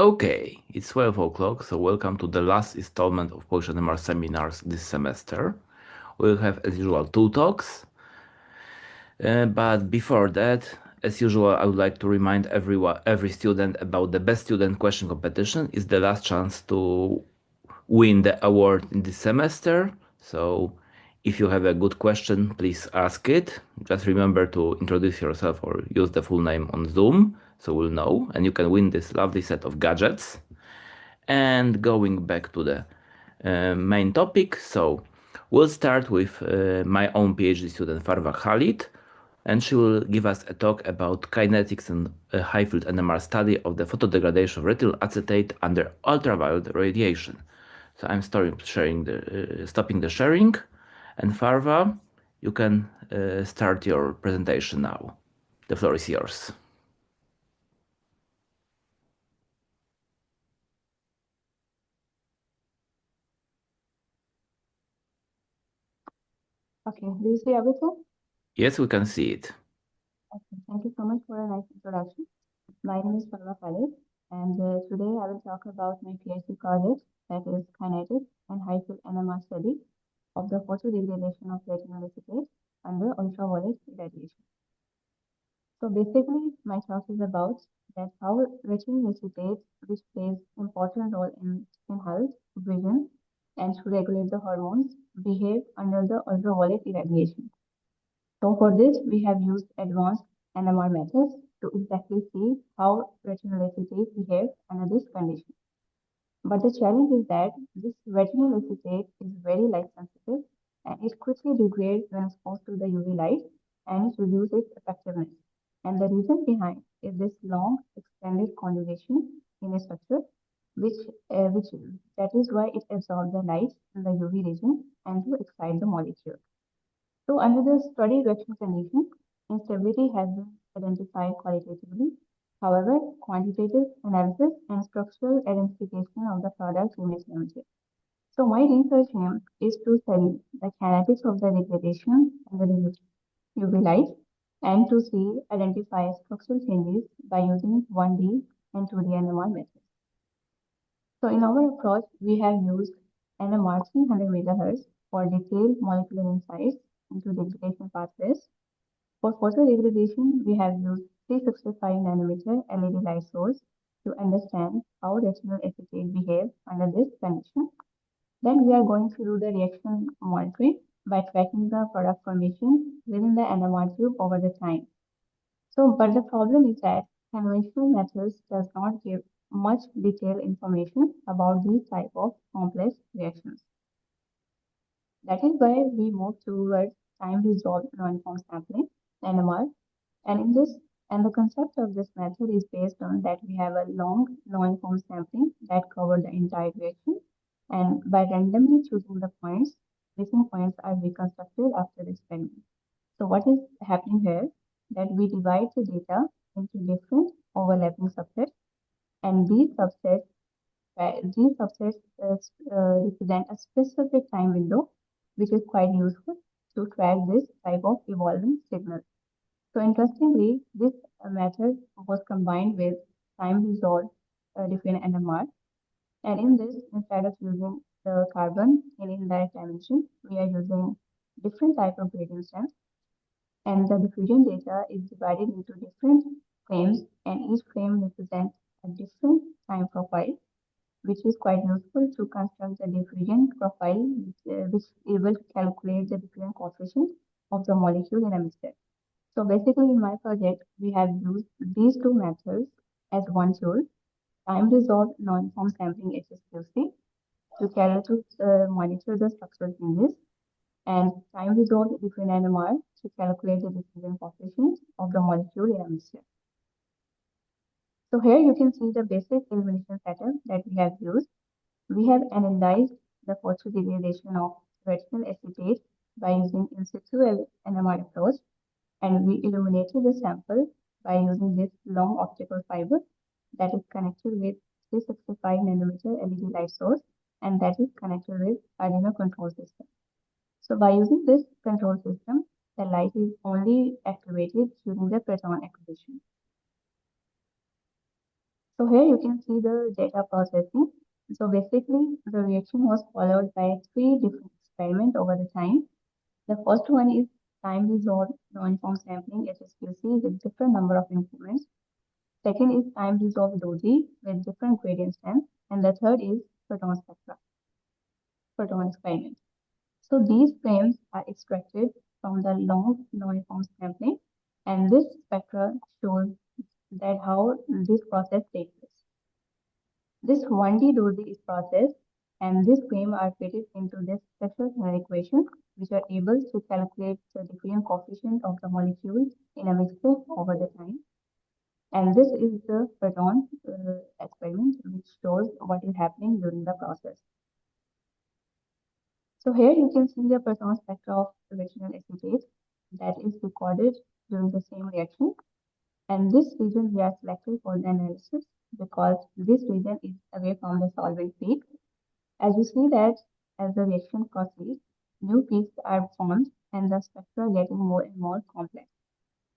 Okay, it's 12 o'clock, so welcome to the last installment of Polish NMR seminars this semester. We'll have, as usual, 2 talks. But before that, as usual, I would like to remind every student about the Best Student Question Competition. It's the last chance to win the award in this semester. So if you have a good question, please ask it. Just remember to introduce yourself or use the full name on Zoom, so we'll know, and you can win this lovely set of gadgets. And going back to the main topic, so we'll start with my own PhD student Farwa Khalid, and she will give us a talk about kinetics and a high-field NMR study of the photodegradation of retinyl acetate under ultraviolet radiation. So I'm stopping the sharing, and Farwa, you can start your presentation now. The floor is yours. Okay, do you see everything? Yes, we can see it. Okay, thank you so much for a nice introduction. My name is Farwa Khalid, and today I will talk about my PhD project, that is kinetics and high-field NMR study of the photodegradation of retinyl acetate under ultraviolet irradiation. So basically, my talk is about that how retinyl acetate, which plays important role in skin health, vision, and to regulate the hormones, behave under the ultraviolet irradiation. So for this, we have used advanced NMR methods to exactly see how retinyl acetate behaves under this condition. But the challenge is that this retinyl acetate is very light sensitive and it quickly degrades when exposed to the UV light and it reduces effectiveness. And the reason behind is this long extended conjugation in a structure, which that is why it absorbs the light in the UV region and to excite the molecule. So under the study reaction condition, instability has been identified qualitatively. However, quantitative analysis and structural identification of the product remains limited. So my research aim is to study the kinetics of the degradation under the UV light and to identify structural changes by using 1D and 2D NMR methods. So in our approach, we have used NMR 300 MHz for detailed molecular insights into degradation pathways. For photodegradation, we have used 365 nanometer LED light source to understand how retinyl acetate behaves under this condition. Then we are going to do the reaction monitoring by tracking the product formation within the NMR tube over the time. So, but the problem is that conventional methods does not give much detailed information about these type of complex reactions. That is why we move towards time-resolved non-uniform sampling, NMR, and in this, and the concept of this method is based on that we have a long non-uniform sampling that cover the entire reaction, and by randomly choosing the points, missing points are reconstructed after the experiment. So what is happening here? That we divide the data into different overlapping subsets, and these subsets represent a specific time window, which is quite useful to track this type of evolving signal. So interestingly, this method was combined with time-resolved different NMR. And in this, instead of using the carbon in indirect dimension, we are using different type of gradient stems. And the diffusion data is divided into different frames, and each frame represents a different time profile, which is quite useful to construct the diffusion profile, which will calculate the diffusion coefficient of the molecule in a mixture. So basically, in my project, we have used these two methods as one tool, time-resolved non-uniform sampling HSQC, to monitor the structural changes, and time-resolved different NMR to calculate the diffusion coefficient of the molecule in a mixture. So here you can see the basic illumination setup that we have used. We have analyzed the photodegradation of retinyl acetate by using in situ NMR approach, and we illuminated the sample by using this long optical fiber that is connected with 365 nanometer LED light source, and that is connected with Arduino control system. So by using this control system, the light is only activated during the proton acquisition. So here you can see the data processing. So basically, the reaction was followed by 3 different experiments over the time. The first one is time-resolved non-uniform sampling HSQC with different number of increments. Second is time-resolved DOSI with different gradient strength. And the third is photon spectra, photon experiment. So these frames are extracted from the long non-uniform sampling, and this spectra shows that how this process takes place. This 1D DOSI is processed, and these frames are fitted into this special equation, which are able to calculate the different coefficient of the molecules in a mixture over the time. And this is the photon experiment, which shows what is happening during the process. So here you can see the photon spectra of retinyl acetate that is recorded during the same reaction. And this region we are selected for the analysis because this region is away from the solvent peak. As you see that as the reaction proceeds, new peaks are formed and the spectra are getting more and more complex.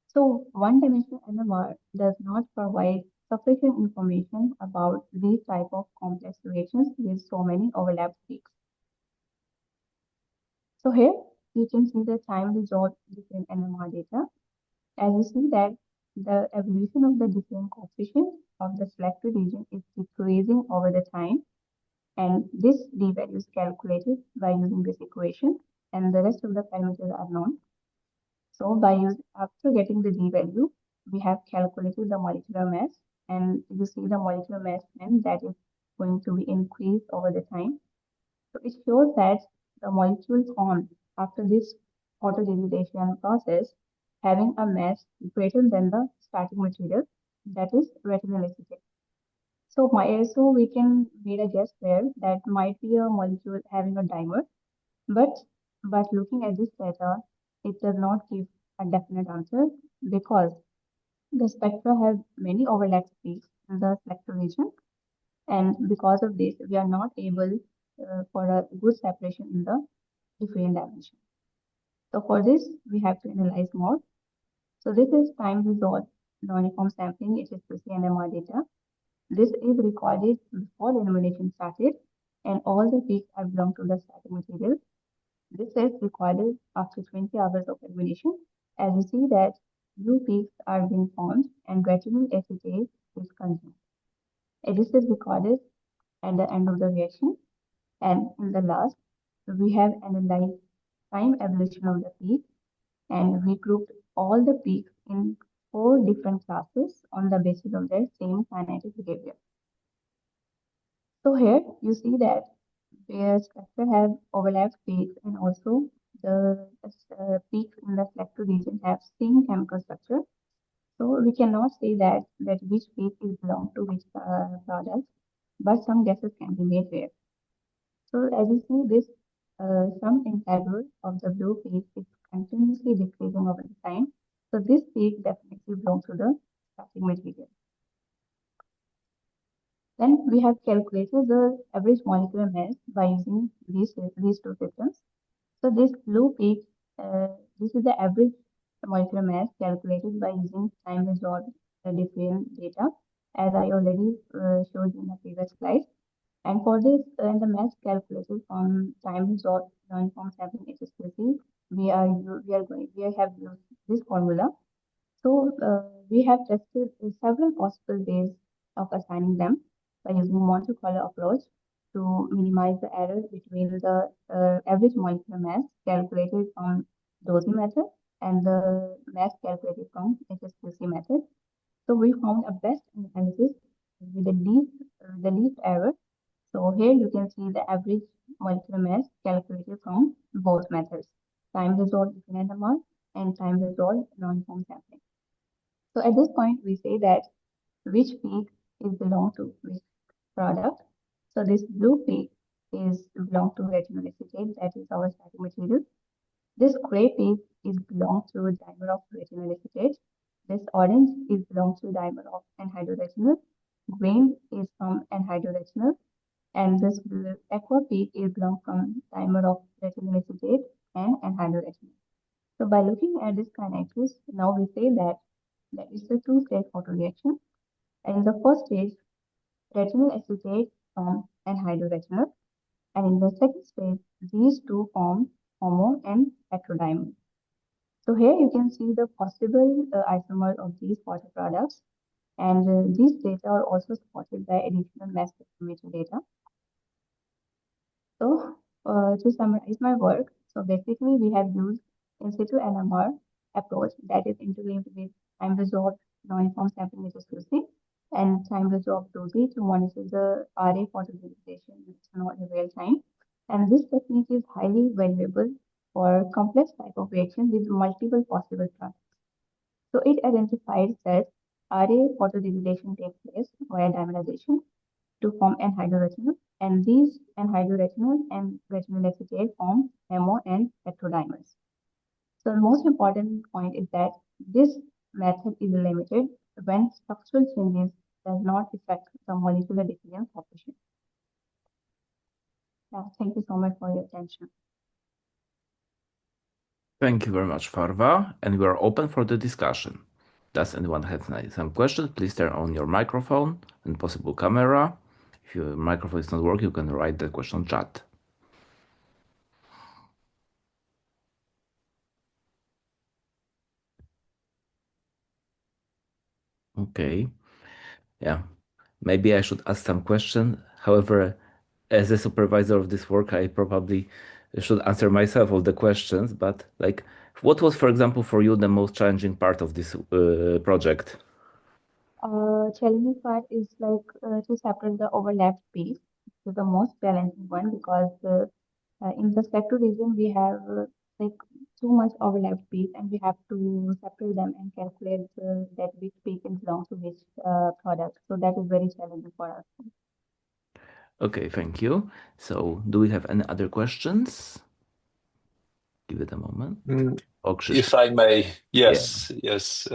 So one-dimensional NMR does not provide sufficient information about these type of complex reactions with so many overlapped peaks. So here you can see the time resolved different NMR data. As you see that the evolution of the different coefficients of the selected region is decreasing over the time, and this d value is calculated by using this equation, and the rest of the parameters are known. So after getting the d value, we have calculated the molecular mass, and you see the molecular mass and that is going to be increased over the time. So it shows that the molecule formed after this photodegradation process having a mass greater than the starting material, that is retinyl acetate. So we can make a guess there that might be a molecule having a dimer, but looking at this data, it does not give a definite answer because the spectra has many overlap peaks in the selector region, and because of this, we are not able for a good separation in the different dimension. So for this, we have to analyze more. So this is time resolved non-uniform sampling HSPC NMR data. This is recorded before the illumination started, and all the peaks are belong to the static material. This is recorded after 20 hours of illumination. As you see that new peaks are being formed and retinyl acetate is consumed. And this is recorded at the end of the reaction. And in the last, we have analyzed time evolution of the peak, and we grouped all the peaks in 4 different classes on the basis of their same kinetic behavior. So here you see that where structure have overlapped peaks and also the peaks in the selected region have same chemical structure. So we cannot say that which peak is belong to which product, but some guesses can be made there. So as you see, this sum integral of the blue peak is continuously decreasing over the time. So this peak definitely belongs to the starting material. Then we have calculated the average molecular mass by using these two systems. So this blue peak, this is the average molecular mass calculated by using time resolved different data, as I already showed in the previous slide. And for this, the mass calculated from time resolved non-uniform sampling HSPC, we have used this formula. So we have tested several possible ways of assigning them by using Monte Carlo approach to minimize the error between the average molecular mass calculated from dosing method and the mass calculated from HSQC method. So we found a best analysis with the least error. So here you can see the average molecular mass calculated from both methods, time resolved NMR and time resolved non-uniform sampling. So at this point, we say that which peak is belong to which product. So this blue peak is belong to retinyl acetate, that is our starting material. This gray peak is belong to dimer of retinyl acetate. This orange is belong to dimer of anhydroretinol. Green is from anhydroretinol. And this aqua peak is belong from dimer of retinyl acetate and anhydroretinol. So by looking at this kinetics, now we say that it's a two-stage photoreaction. And in the first stage, retinyl acetate form anhydroretinol, and in the second stage, these two form homo and heterodimer. So here you can see the possible isomers of these water products, and these data are also supported by additional mass spectrometer data. So to summarize my work, so basically we have used in situ NMR approach that is interlinked with time-resolved non-uniform sampling accuracy and time-resolved dosage to monitor the RA photodegradation in real time. And this technique is highly valuable for complex type of reaction with multiple possible products. So it identifies that RA photodegradation takes place via dimerization to form anhydroretinol, and these anhydroretinol and retinyl acetate form hemo and heterodimers. So the most important point is that this method is limited when structural changes does not affect the molecular diffusion coefficient. Thank you so much for your attention. Thank you very much, Farwa, and we are open for the discussion. Does anyone have some questions? Please turn on your microphone and possible camera. If your microphone is not working, you can write the question chat. Okay. Yeah. Maybe I should ask some question. However, as a supervisor of this work, I probably should answer myself all the questions. But like, what was, for example, for you the most challenging part of this project? Challenging part is like to separate the overlapped piece. This is the most challenging one because in the spectral region we have like too much overlapped piece and we have to separate them and calculate that which peak belongs to which product. So that is very challenging for us. Okay, thank you. So, do we have any other questions? Give it a moment. Oh, if I may, yes, yeah. Yes.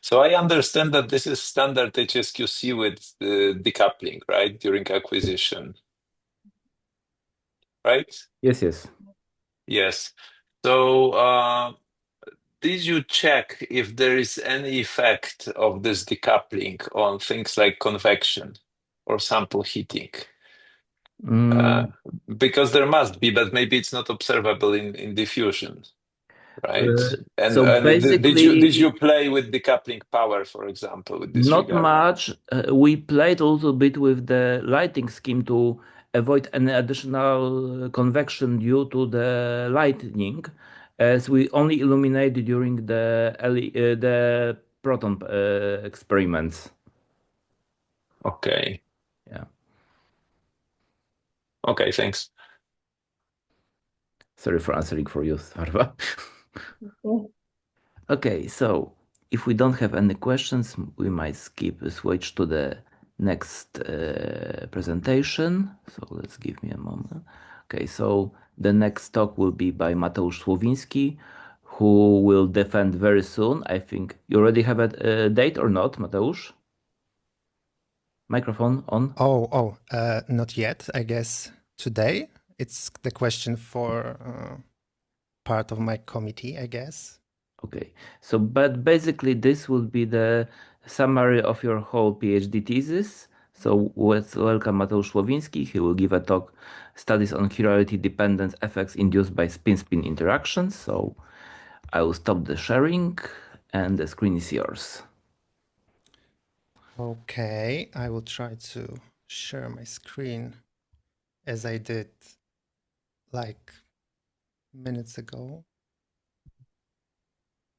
So I understand that this is standard HSQC with decoupling, right, during acquisition, right? Yes, yes. Yes. So did you check if there is any effect of this decoupling on things like convection or sample heating? Because there must be, but maybe it's not observable in diffusion. Right. So basically, did you play with decoupling power, for example, with this not regard? much. We played a little bit with the lighting scheme to avoid any additional convection due to the lightning, as we only illuminate during the proton experiments. Okay. Yeah. Okay, thanks. Sorry for answering for you, Farwa. Okay. Okay, so if we don't have any questions, we might switch to the next presentation. So let's give me a moment. Okay, so the next talk will be by Mateusz Słowiński, who will defend very soon. I think you already have a date or not, Mateusz? Microphone on? Not yet. I guess today. It's the question for part of my committee, I guess. Okay, so but basically this will be the summary of your whole PhD thesis. So let's welcome Mateusz Słowiński. He will give a talk, studies on chirality-dependent effects induced by spin-spin interactions. So I will stop the sharing and the screen is yours. Okay, I will try to share my screen as I did like minutes ago.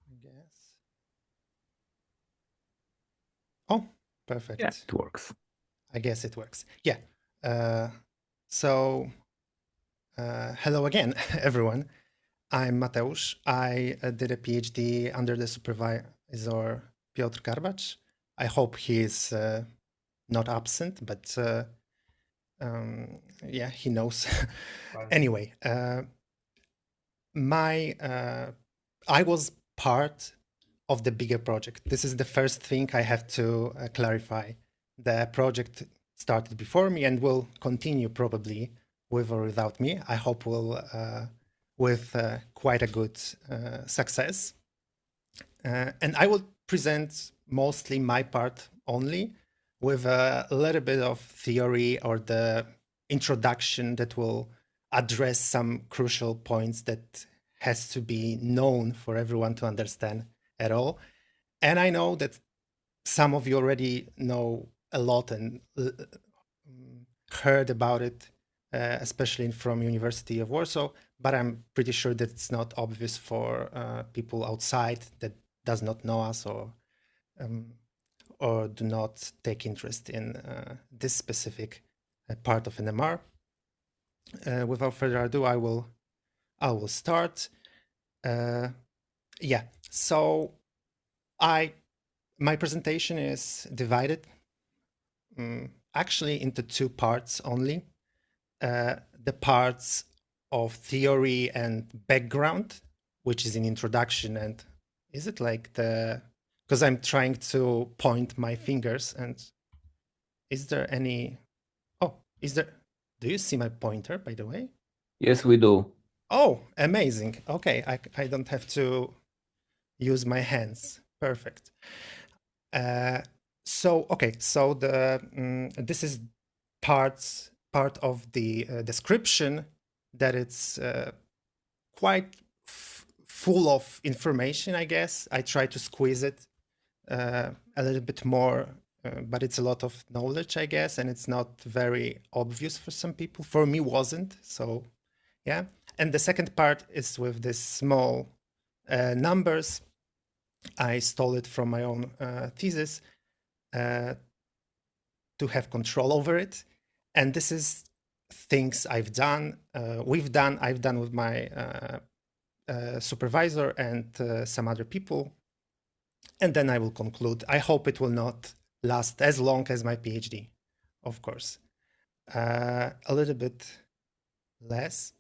I guess. Oh, perfect. Yeah, it works. I guess it works. Yeah. Hello again, everyone. I'm Mateusz. I did a PhD under the supervisor Piotr Garbacz. I hope he is not absent, but yeah, he knows. Anyway, I was part of the bigger project. This is the first thing I have to clarify. The project started before me and will continue probably with or without me. I hope will with quite a good success. And I will present mostly my part only with a little bit of theory or the introduction that will address some crucial points that has to be known for everyone to understand at all. And I know that some of you already know a lot and heard about it, especially from University of Warsaw, but I'm pretty sure that it's not obvious for people outside that does not know us or do not take interest in this specific part of NMR. Without further ado, I will start. Yeah, so my presentation is divided actually into two parts only. The parts of theory and background, which is an introduction, and is it like because I'm trying to point my fingers, and is there any, do you see my pointer, by the way? Yes, we do. Oh, amazing. Okay, I don't have to use my hands. Perfect. So this is part of the description that it's quite full of information, I guess. I try to squeeze it a little bit more, but it's a lot of knowledge, I guess, and it's not very obvious for some people. For me, wasn't. So yeah. And the second part is with this small numbers. I stole it from my own thesis to have control over it. And this is things I've done, I've done with my supervisor and some other people. And then I will conclude. I hope it will not last as long as my PhD, of course. A little bit less.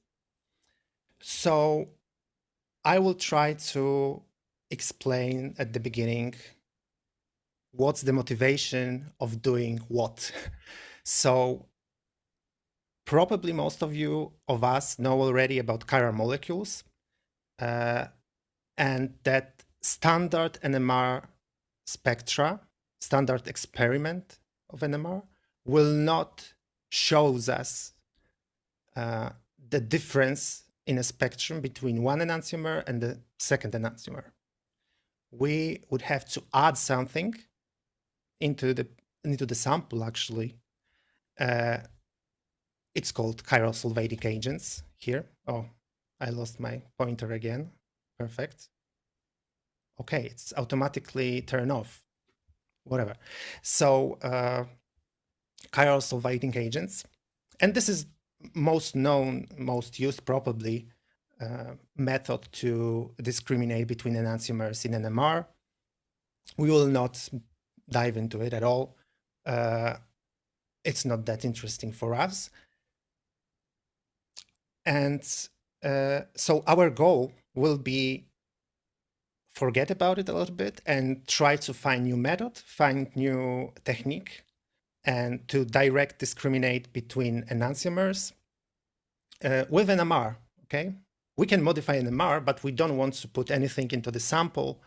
So I will try to explain at the beginning what's the motivation of doing what. So probably most of us know already about chiral molecules, and that standard NMR spectra, standard experiment of NMR, will not show us the difference in a spectrum between one enantiomer and the second enantiomer. We would have to add something into the sample, actually. It's called chiral solvating agents here. Oh, I lost my pointer again. Perfect. Okay, it's automatically turned off. Whatever. So chiral solvating agents. And this is most known, most used probably method to discriminate between enantiomers in NMR. We will not dive into it at all. It's not that interesting for us. And so our goal will be forget about it a little bit and try to find new method, find new technique, and to direct discriminate between enantiomers with NMR, okay? We can modify NMR, but we don't want to put anything into the sample.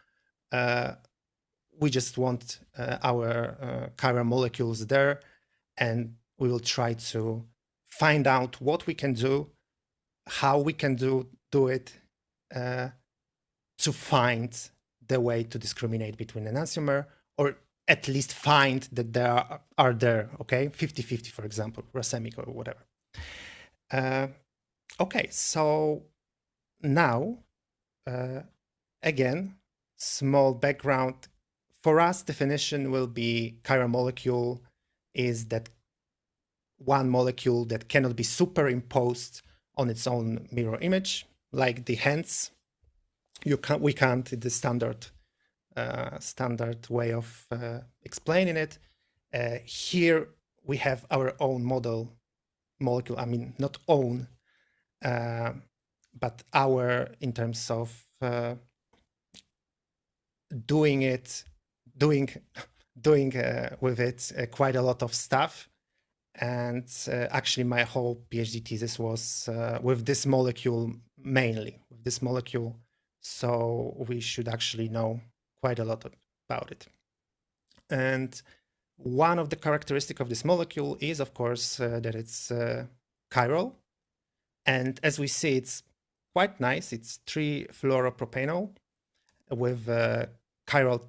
We just want our chiral molecules there, and we will try to find out what we can do, how we can do it, to find the way to discriminate between enantiomer, or at least find that there are there, okay? 50-50, for example, racemic or whatever. Okay, so now, again, small background. For us, definition will be chiral molecule is that one molecule that cannot be superimposed on its own mirror image, like the hands. We can't, the standard way of explaining it. Here we have our own molecule, I mean, not own, but our, in terms of doing with it quite a lot of stuff. And actually my whole PhD thesis was with this molecule mainly, with this molecule. So we should actually know quite a lot about it. And One of the characteristics of this molecule is, of course, that it's chiral. And as we see, it's quite nice. It's 3-fluoropropanol with a chiral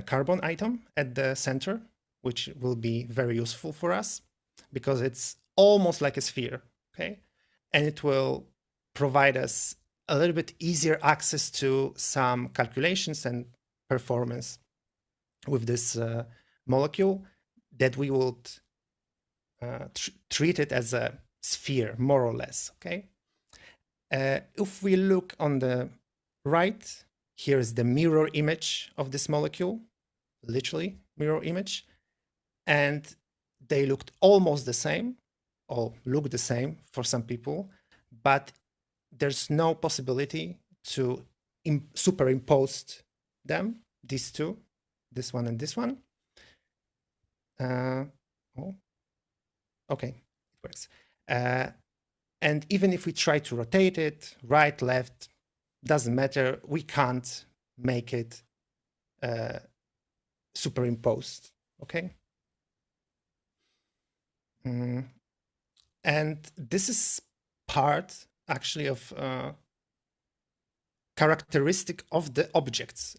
carbon atom at the center, which will be very useful for us because it's almost like a sphere, okay? And it will provide us a little bit easier access to some calculations and performance with this molecule that we would treat it as a sphere, more or less, okay? If we look on the right, here is the mirror image of this molecule, literally mirror image, and they looked almost the same, or look the same for some people, but there's no possibility to superimpose them, these two, this one and this one. Okay, it works. And even if we try to rotate it, right, left, doesn't matter, we can't make it superimposed, okay? And this is part, actually, of characteristic of the objects.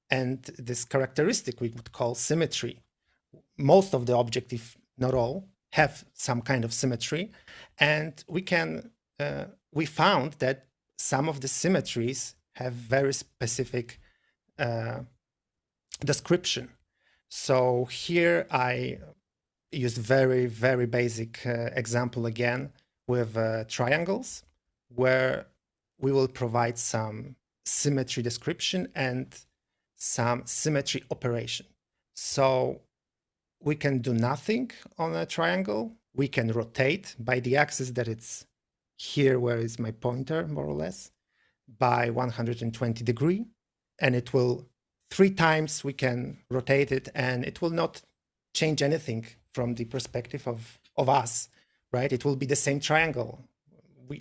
And this characteristic we would call symmetry. Most of the objects, if not all, have some kind of symmetry. And we found that some of the symmetries have very specific description. So here I used very, very basic example again with triangles, where we will provide some symmetry description and some symmetry operation. So we can do nothing on a triangle. We can rotate by the axis that it's here, where is my pointer, more or less, by 120 degrees. And it will, 3 times we can rotate it, and it will not change anything from the perspective of us, right? It will be the same triangle.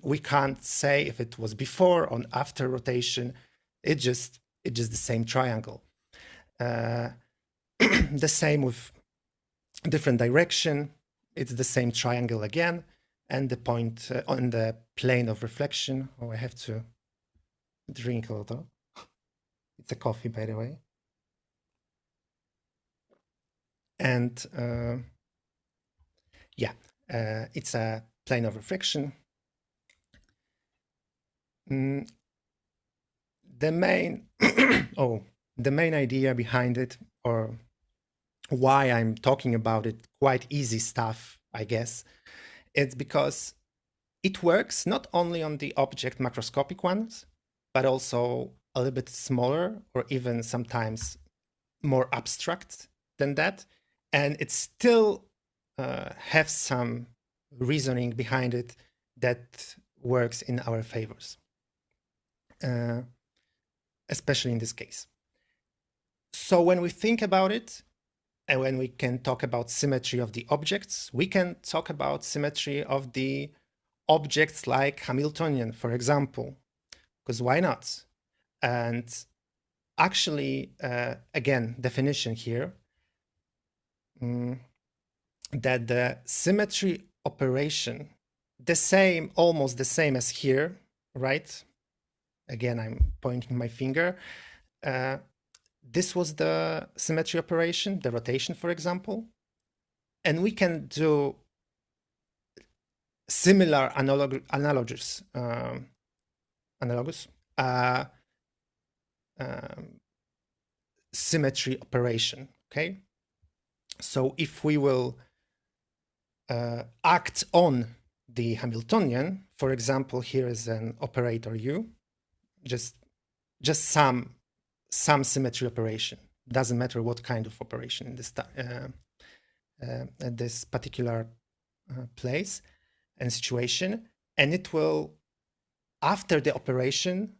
We can't say if it was before or after rotation. It's just the same triangle. The same with different direction. It's the same triangle again. And the point on the plane of reflection. Oh, I have to drink a little. It's a coffee, by the way. And it's a plane of reflection. The main the main idea behind it, or why I'm talking about it, quite easy stuff, I guess, it's because it works not only on the object macroscopic ones, but also a little bit smaller, or even sometimes more abstract than that. And it still has some reasoning behind it that works in our favors, especially in this case. So when we think about it, and when we can talk about symmetry of the objects, we can talk about symmetry of the objects like Hamiltonian, for example, because why not? And actually, again, definition here, that the symmetry operation, almost the same as here, right? Again, I'm pointing my finger. This was the symmetry operation, the rotation, for example. And we can do similar analogous symmetry operation, okay? So if we will act on the Hamiltonian, for example, here is an operator U, just some symmetry operation. Doesn't matter what kind of operation in this at this particular place and situation, and it will, after the operation,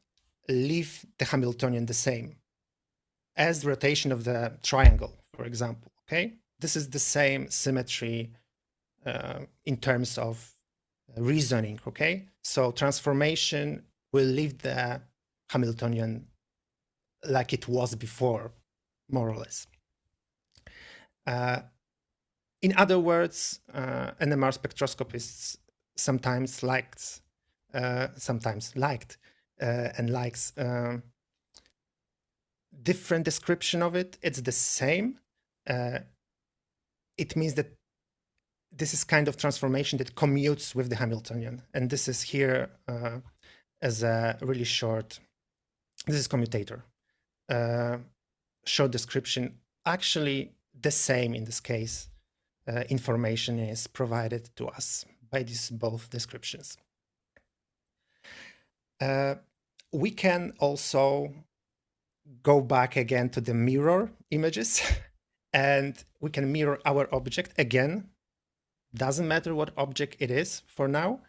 leave the Hamiltonian the same as the rotation of the triangle, for example. Okay, this is the same symmetry in terms of reasoning. Okay, so transformation will leave the Hamiltonian like it was before, more or less. In other words, NMR spectroscopists sometimes liked and likes different description of it. It's the same. It means that this is kind of transformation that commutes with the Hamiltonian. And this is here as a really short, this is commutator. Short description, actually the same in this case. Information is provided to us by these both descriptions. We can also go back again to the mirror images and we can mirror our object again. Doesn't matter what object it is for now.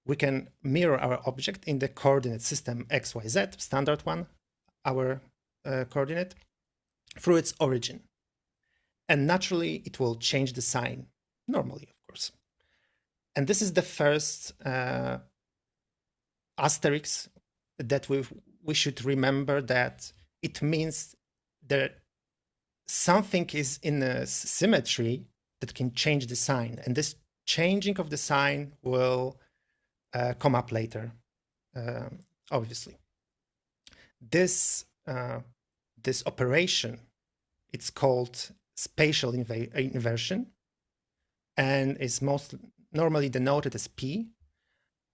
We can mirror our object in the coordinate system XYZ, standard one, our coordinate, through its origin. And naturally, it will change the sign, normally, of course. And this is the first asterisk that we should remember, that it means that something is in a symmetry that can change the sign. And this changing of the sign will come up later, obviously. This operation, it's called spatial inversion and is most normally denoted as P.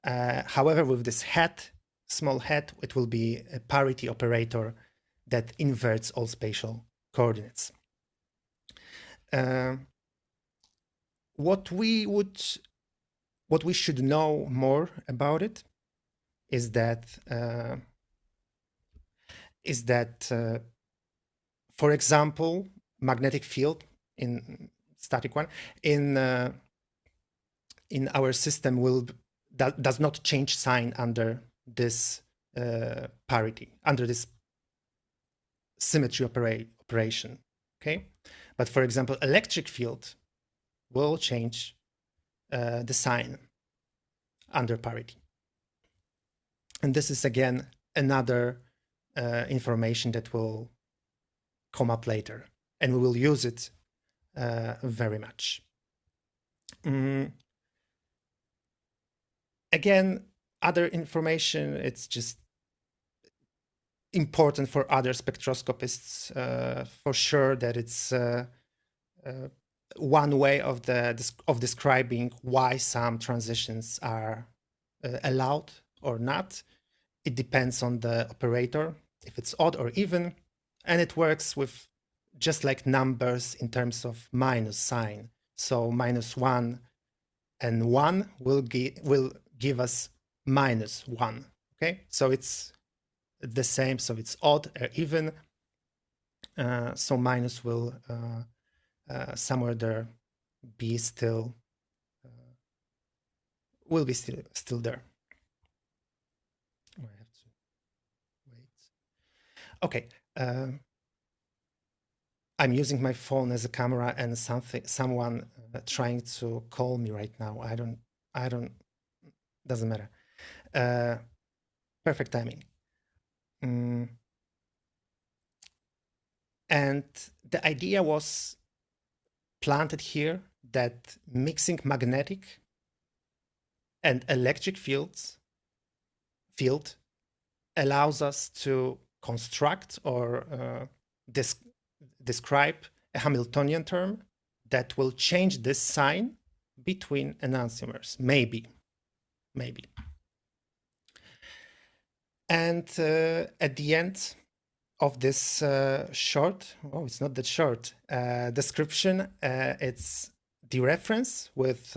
However, with this hat, small hat, it will be a parity operator that inverts all spatial coordinates. What we should know more about it is that for example, magnetic field in static one in our system does not change sign under this parity, under this symmetry operation. Okay, but for example, electric field will change the sign under parity, and this is again another information that will come up later, and we will use it very much. Again, other information, it's just important for other spectroscopists, for sure, that it's one way of describing why some transitions are allowed or not. It depends on the operator, if it's odd or even, and it works with just like numbers in terms of minus sign. So -1 and 1 will give us -1. Okay, so it's the same. So it's odd or even. So minus will somewhere there be still will be still there. I have to wait. Okay. I'm using my phone as a camera, and someone trying to call me right now. I don't. Doesn't matter. Perfect timing. And the idea was planted here that mixing magnetic and electric field allows us to construct or describe a Hamiltonian term that will change this sign between enantiomers, maybe. And at the end of this short, it's not that short, description, it's dereference with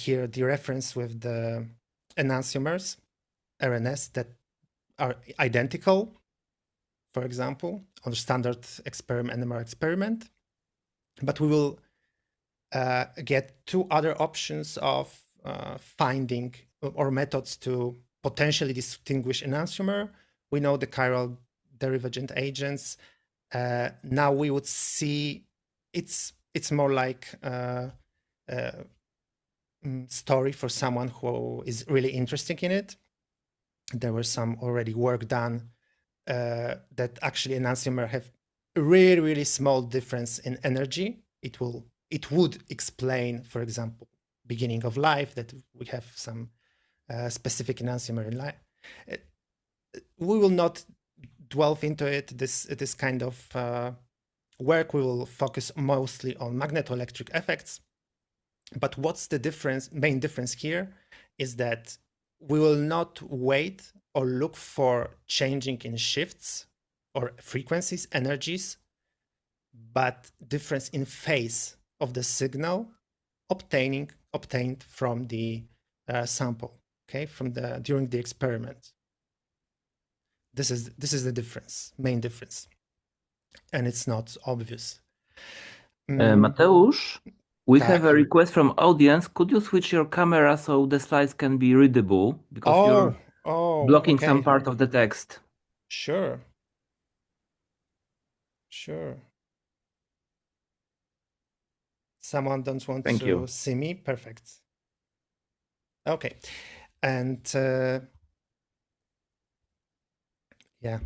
here dereference with the enantiomers, RNS, that are identical, for example, on the standard NMR experiment. But we will get two other options of finding or methods to potentially distinguish enantiomer. We know the chiral divergent agents. Now we would see it's more like a story for someone who is really interested in it. There was some already work done that actually enantiomer have really, really small difference in energy, it would explain, for example, beginning of life, that we have some specific enantiomer in life. We will not delve into it. This kind of work, we will focus mostly on magnetoelectric effects. But what's the difference? Main difference here is that we will not wait or look for changing in shifts or frequencies, energies, but difference in phase of the signal obtained from the sample, okay, during the experiment. This is the difference, main difference, and it's not obvious. Mateusz, we Tak. have a request from audience. Could you switch your camera so the slides can be readable? Because you're blocking some okay. part of the text. Sure. Someone don't want Thank to you. see me? Perfect. Okay. And yeah,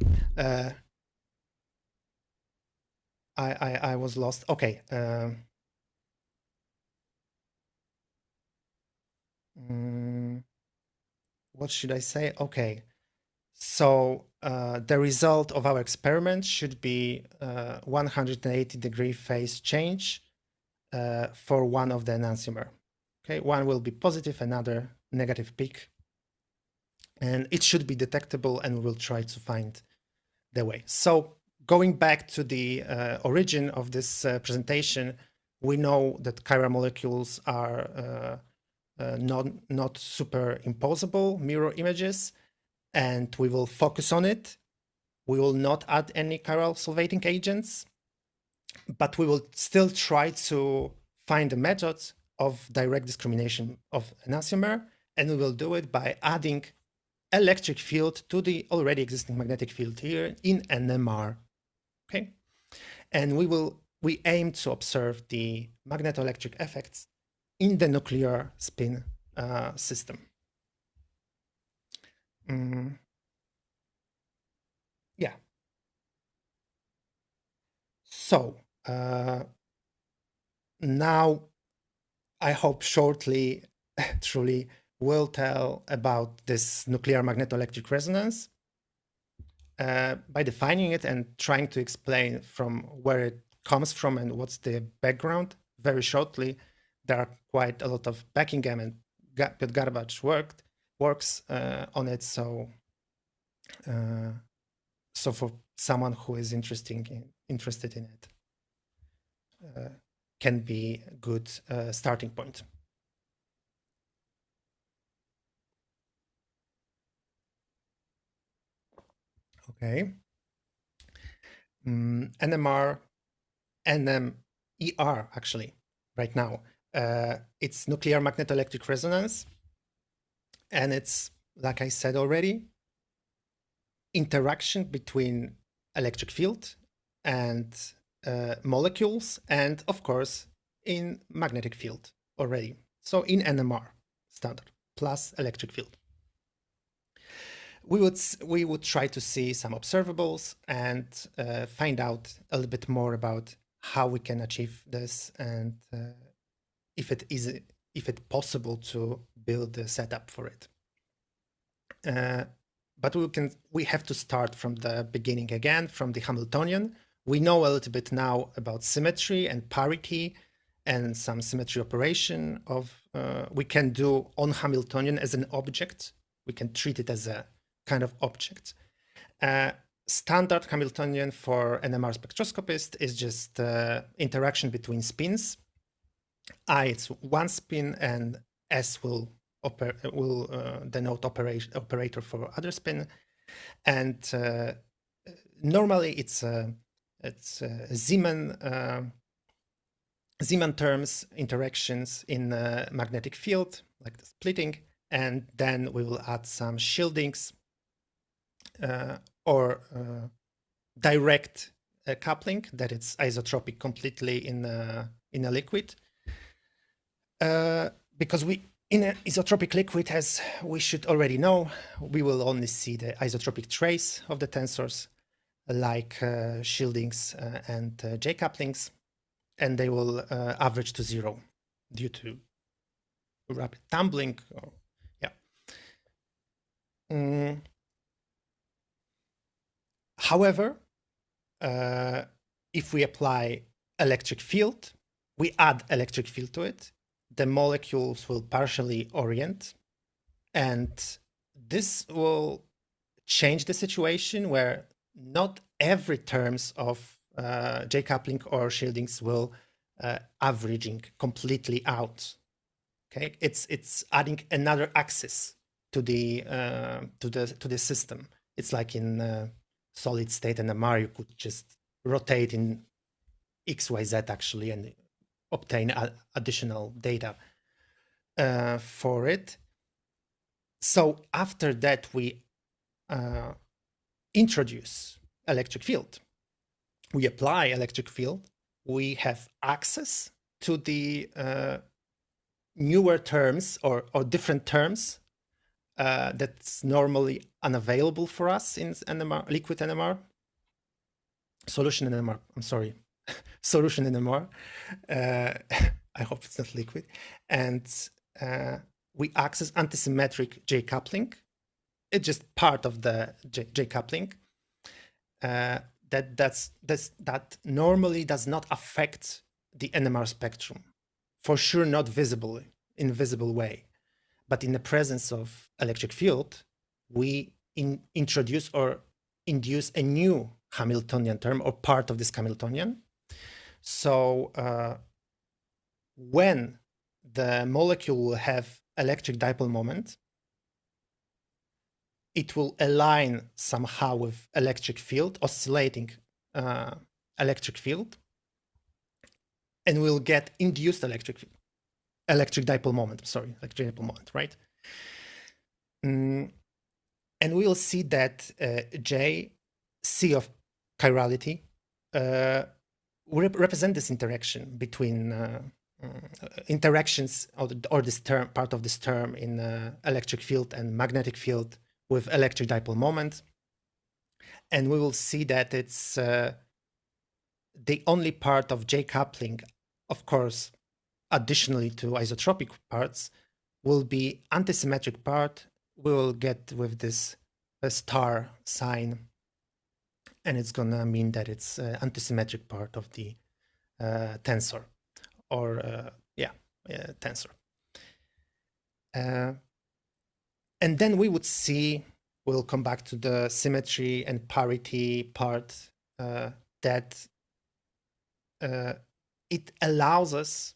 I was lost. Okay. What should I say? Okay. So the result of our experiment should be 180-degree phase change for one of the enantiomer. Okay, one will be positive, another negative peak. And it should be detectable, and we'll try to find the way. So going back to the origin of this presentation, we know that chiral molecules are not superimposable mirror images, and we will focus on it. We will not add any chiral solvating agents, but we will still try to find a method of direct discrimination of enantiomer, and we will do it by adding electric field to the already existing magnetic field here in NMR. Okay, and we aim to observe the magnetoelectric effects in the nuclear spin system. Yeah. So now I hope shortly, truly, we'll tell about this nuclear magnetoelectric resonance by defining it and trying to explain from where it comes from and what's the background. Very shortly, there are quite a lot of Buckingham and Garbage works on it. So for someone who is interested in it, can be a good starting point. Okay. NMR, NMER actually, right now. It's nuclear magnetoelectric resonance. And it's, like I said already, interaction between electric field and molecules, and of course in magnetic field already. So in NMR standard plus electric field. We would try to see some observables and find out a little bit more about how we can achieve this, and if it's possible to build a setup for it. But we have to start from the beginning again, from the Hamiltonian. We know a little bit now about symmetry and parity and some symmetry operation we can do on Hamiltonian as an object. We can treat it as a kind of object. Standard Hamiltonian for NMR spectroscopist is just interaction between spins. I, it's one spin, and S will denote operator for other spin. And normally it's Zeeman terms interactions in magnetic field, like the splitting, and then we will add some shieldings or direct coupling, that it's isotropic completely in a liquid. Because in an isotropic liquid, as we should already know, we will only see the isotropic trace of the tensors. like shieldings and J-couplings, and they will average to 0 due to rapid tumbling. However, if we apply electric field, we add electric field to it, the molecules will partially orient, and this will change the situation where not every terms of J-coupling or shieldings will averaging completely out. Okay, it's adding another axis to the system. It's like in solid state NMR, you could just rotate in XYZ actually and obtain additional data for it. So after that, we introduce electric field. We apply electric field. We have access to the newer terms or different terms that's normally unavailable for us in NMR, liquid NMR, solution NMR. I'm sorry, solution NMR. I hope it's not liquid. And we access antisymmetric J-coupling. It's just part of the J-coupling that normally does not affect the NMR spectrum. For sure, not visibly, in visible way. But in the presence of electric field, we introduce or induce a new Hamiltonian term or part of this Hamiltonian. So when the molecule will have electric dipole moment, it will align somehow with electric field, oscillating electric field, and we'll get induced electric dipole moment, electric dipole moment, right? And we'll see that J, C of chirality, represent this interaction between interactions or this term, part of this term in electric field and magnetic field with electric dipole moment. And we will see that it's the only part of J coupling, of course, additionally to isotropic parts, will be antisymmetric part. We will get with this star sign, and it's gonna mean that it's antisymmetric part of the tensor, or tensor. And then we would see, we'll come back to the symmetry and parity part, that it allows us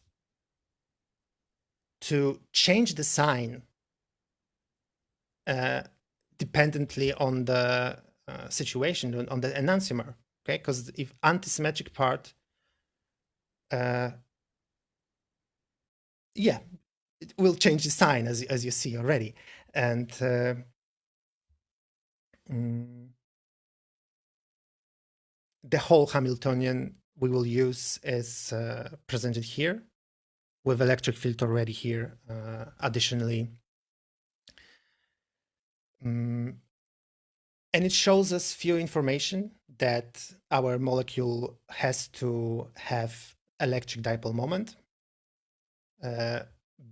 to change the sign dependently on the situation, on the enantiomer, okay? Because if antisymmetric part, it will change the sign as you see already. And the whole Hamiltonian we will use is presented here with electric field already here additionally. And it shows us few information that our molecule has to have electric dipole moment.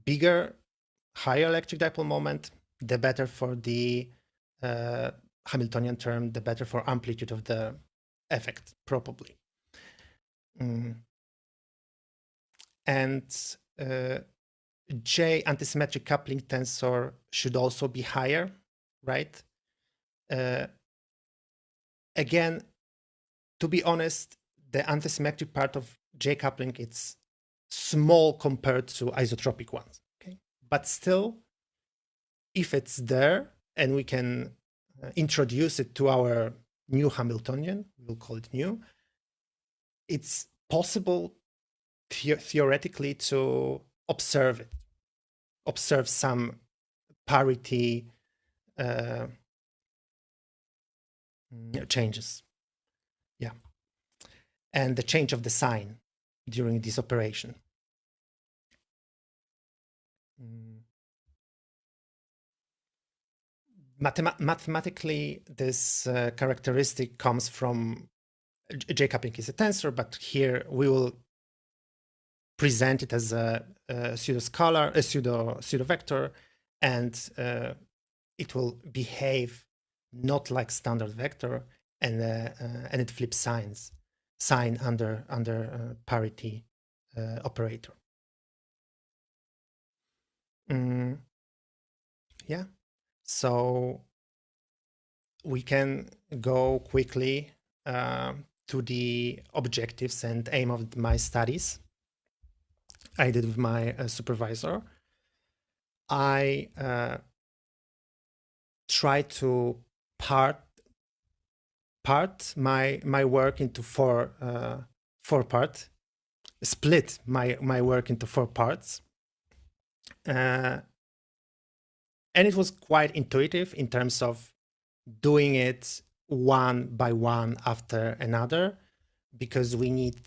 Bigger, higher electric dipole moment, the better for the Hamiltonian term, the better for amplitude of the effect, probably. And J antisymmetric coupling tensor should also be higher, right? Again, to be honest, the antisymmetric part of J coupling, it's small compared to isotropic ones, okay? But still, if it's there and we can introduce it to our new Hamiltonian, we'll call it new, it's possible theoretically to observe it, observe some parity changes. Yeah. And the change of the sign during this operation. Mathematically, this characteristic comes from J-coupling is a tensor, but here we will present it as a pseudo-scalar, a pseudo-vector, and it will behave not like standard vector, and it flips sign under parity operator. Yeah, so we can go quickly to the objectives and aim of my studies I did with my supervisor. I try to part my work into four parts, split my work into 4 parts. And it was quite intuitive in terms of doing it one by one after another, because we need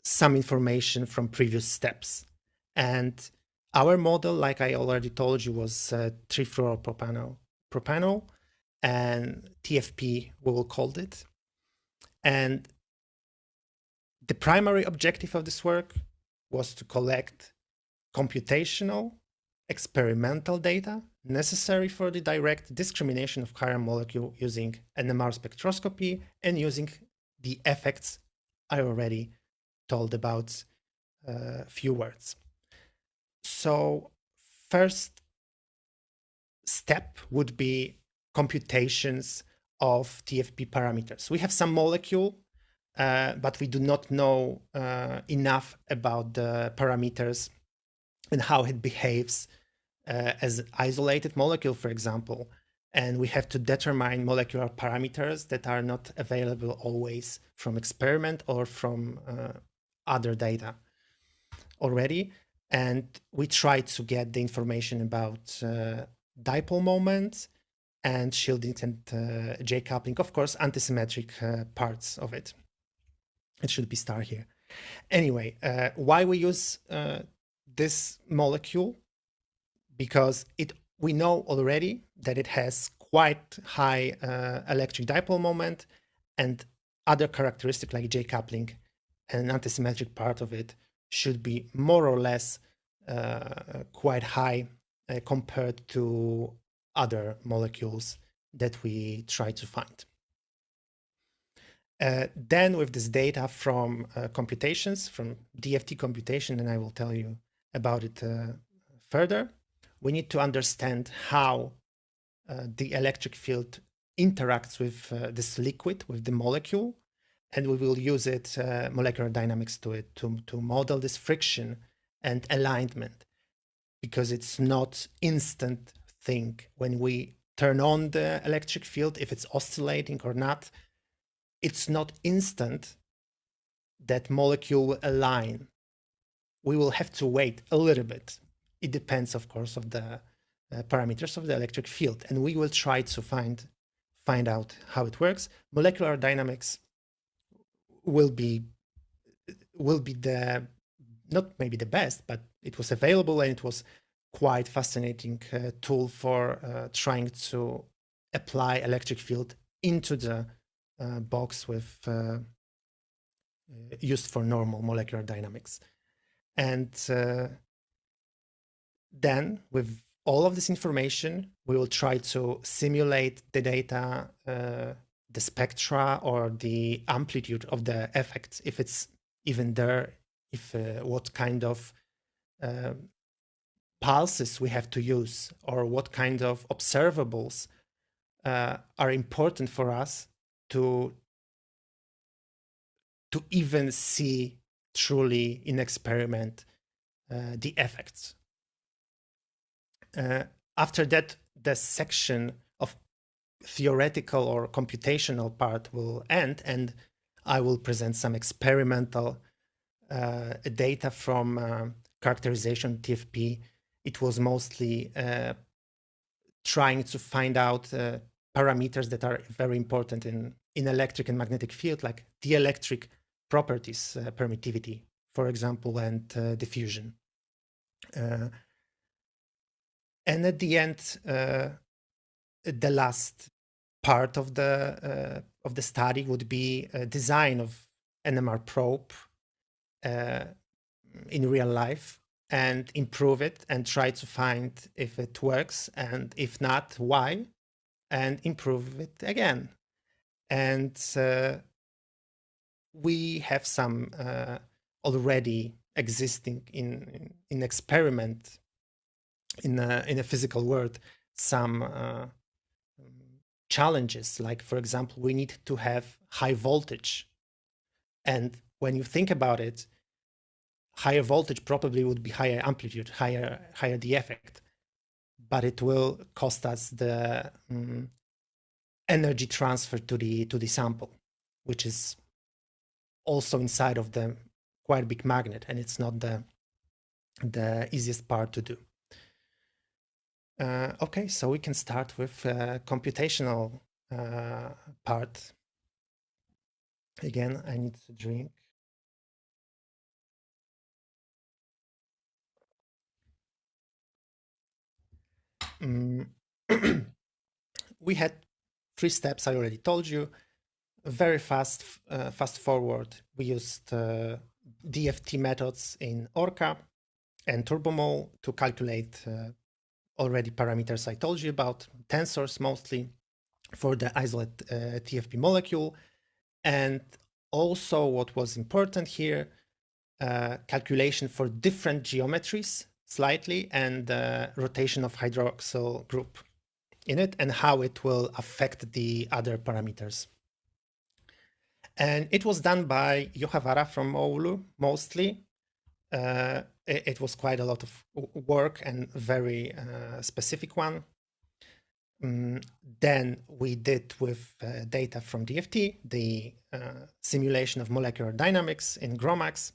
some information from previous steps. And our model, like I already told you, was 3-fluoropropanol and TFP, we will call it. And the primary objective of this work was to collect computational experimental data necessary for the direct discrimination of chiral molecule using NMR spectroscopy and using the effects I already told about a few words. So first step would be computations of TFP parameters. We have some molecule, but we do not know enough about the parameters and how it behaves as an isolated molecule, for example. And we have to determine molecular parameters that are not available always from experiment or from other data already. And we try to get the information about dipole moment and shielding and J-coupling, of course, antisymmetric parts of it. It should be star here. Anyway, why we use this molecule? Because we know already that it has quite high electric dipole moment and other characteristics like J-coupling and an antisymmetric part of it should be more or less quite high compared to other molecules that we try to find. Then with this data from computations, from DFT computation, and I will tell you about it further, we need to understand how the electric field interacts with this liquid, with the molecule, and we will use it, molecular dynamics to model this friction and alignment, because it's not instant thing. When we turn on the electric field, if it's oscillating or not, it's not instant that molecule will align. We will have to wait a little bit. It depends, of course, of the parameters of the electric field, and we will try to find out how it works. Molecular dynamics will be the, not maybe the best, but it was available and it was quite fascinating tool for trying to apply electric field into the box with used for normal molecular dynamics. And then with all of this information, we will try to simulate the data, the spectra or the amplitude of the effects, if it's even there, if what kind of pulses we have to use, or what kind of observables are important for us to even see truly in experiment the effects. After that, the section of theoretical or computational part will end, and I will present some experimental data from characterization TFP. It was mostly trying to find out parameters that are very important in electric and magnetic field, like dielectric properties, permittivity, for example, and diffusion. And at the end, the last part of the study would be a design of NMR probe in real life and improve it and try to find if it works, and if not, why, and improve it again. And we have some already existing in experiment in a physical world, some challenges, like, for example, we need to have high voltage. And when you think about it, higher voltage probably would be higher amplitude, higher the effect, but it will cost us the energy transfer to the sample, which is also inside of the quite big magnet, and it's not the easiest part to do. Okay, so we can start with computational part. Again, I need to drink. We had 3 steps, I already told you. Very fast forward. We used DFT methods in Orca and TurboMol to calculate already parameters I told you about, tensors mostly, for the isolate TFP molecule. And also what was important here, calculation for different geometries slightly, and rotation of hydroxyl group in it, and how it will affect the other parameters. And it was done by Johavara from Oulu mostly. It was quite a lot of work and very specific one. Then we did with data from DFT, the simulation of molecular dynamics in GROMACS,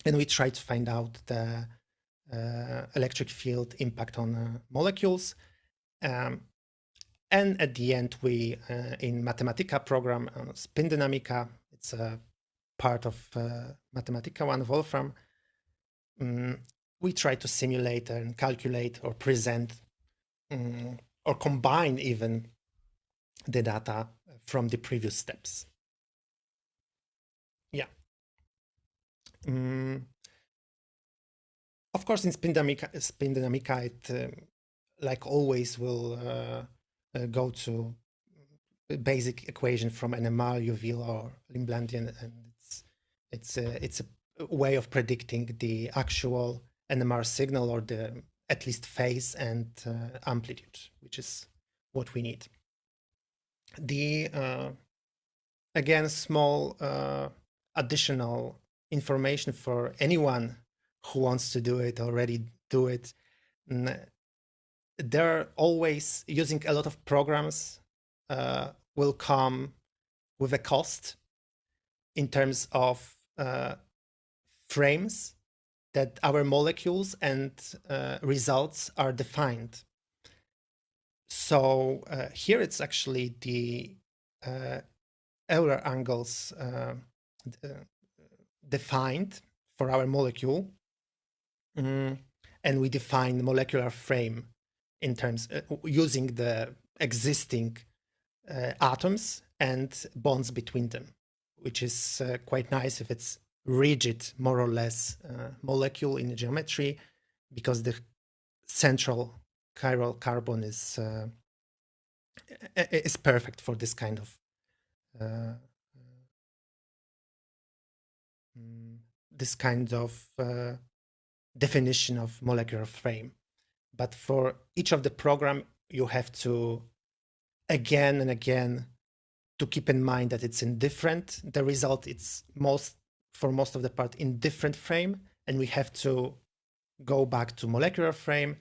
and we tried to find out the electric field impact on molecules. And at the end, we, in Mathematica program, spin dynamica, it's a part of Mathematica 1, Wolfram, we try to simulate and calculate or present or combine even the data from the previous steps. Yeah. Of course, in spin dynamica, it, like always, will go to a basic equation from NMR, UV, or Lindbladian, and it's a way of predicting the actual NMR signal, or the at least phase and amplitude, which is what we need. The again, small additional information for anyone who wants to do it, already do it. They're always using a lot of programs will come with a cost in terms of frames that our molecules and results are defined. So here it's actually the Euler angles defined for our molecule, and we define the molecular frame in terms using the existing atoms and bonds between them, which is quite nice if it's rigid, more or less, molecule in the geometry, because the central chiral carbon is perfect for this kind of definition of molecular frame. But for each of the program, you have to again and again to keep in mind that it's indifferent. The result, it's for most of the part in different frame, and we have to go back to molecular frame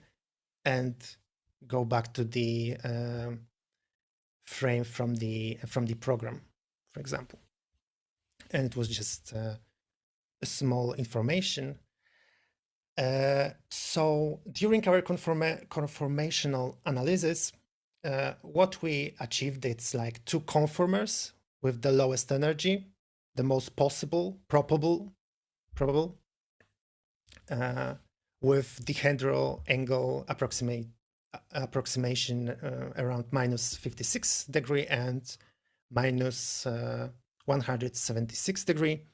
and go back to the frame from the program, for example. And it was just a small information. So during our conformational analysis, what we achieved, it's like 2 conformers with the lowest energy, the most probable. with dihedral angle approximation around -56 and -176.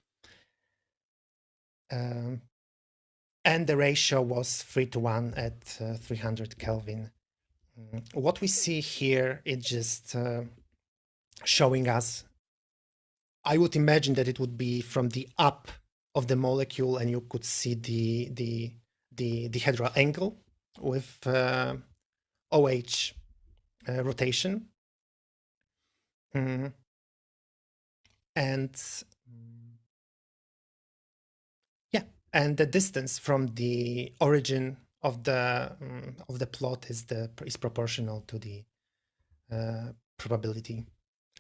And the ratio was 3:1 at 300 Kelvin. What we see here is just showing us, I would imagine that it would be from the up of the molecule, and you could see the dihedral angle with OH rotation. And yeah, and the distance from the origin of the plot is proportional to the probability.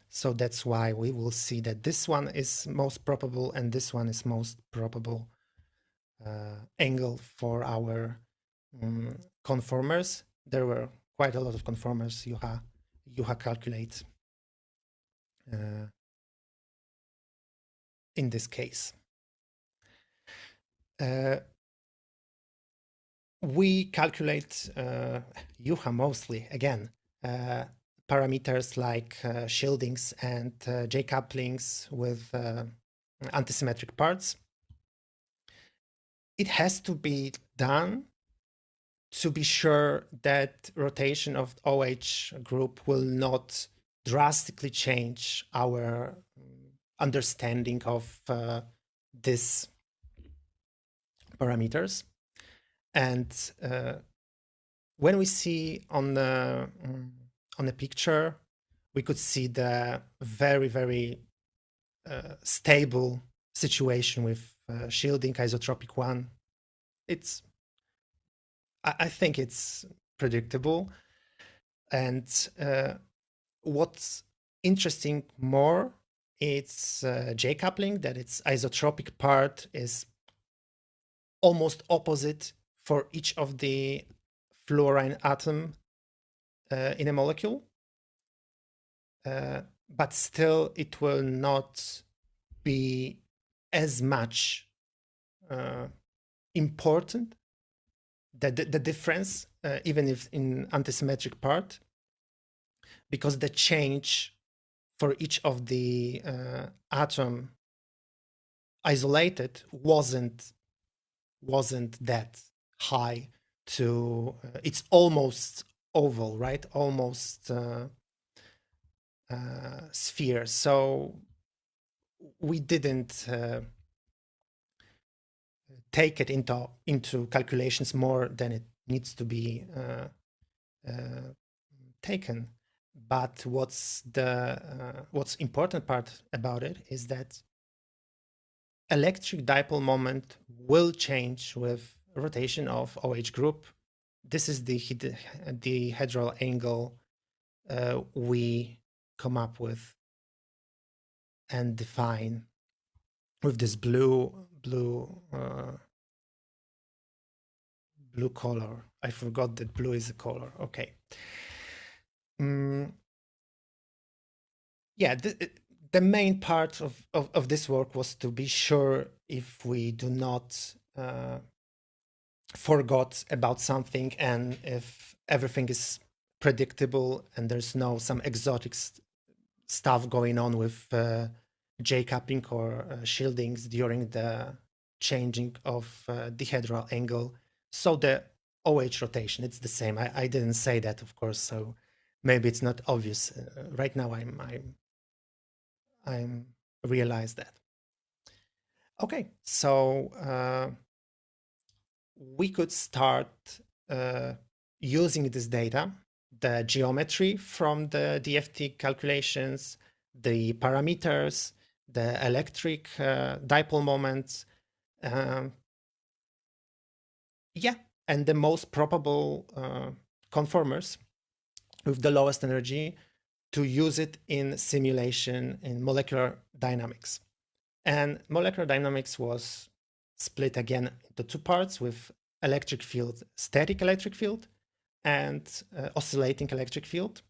So that's why we will see that this one is most probable and this one is most probable angle for our conformers. There were quite a lot of conformers Juha calculate in this case. We calculate Juha mostly, again, parameters like shieldings and J-couplings with antisymmetric parts. It has to be done to be sure that rotation of OH group will not drastically change our understanding of these parameters. And when we see on the picture, we could see the very, very stable situation with shielding isotropic 1. I think it's predictable. And what's interesting more, it's J-coupling, that its isotropic part is almost opposite for each of the fluorine atom in a molecule. But still, it will not be as much important, the difference, even if in antisymmetric part, because the change for each of the atom isolated wasn't that high to it's almost oval, right? Almost sphere. So we didn't take it into calculations more than it needs to be taken. But what's important part about it is that electric dipole moment will change with rotation of OH group. This is the dihedral angle we come up with and define with this blue color. I forgot that blue is a color. Okay. Yeah, the main part of this work was to be sure if we do not forgot about something, and if everything is predictable and there's no some exotic stuff going on with J-coupling or shieldings during the changing of dihedral angle. So the OH rotation, it's the same. I didn't say that, of course, so maybe it's not obvious. Right now I'm realized that. Okay, so we could start using this data, the geometry from the DFT calculations, the parameters, the electric dipole moments, yeah, and the most probable conformers with the lowest energy, to use it in simulation in molecular dynamics. And molecular dynamics was split again into two parts, with electric field, static electric field, and oscillating electric field.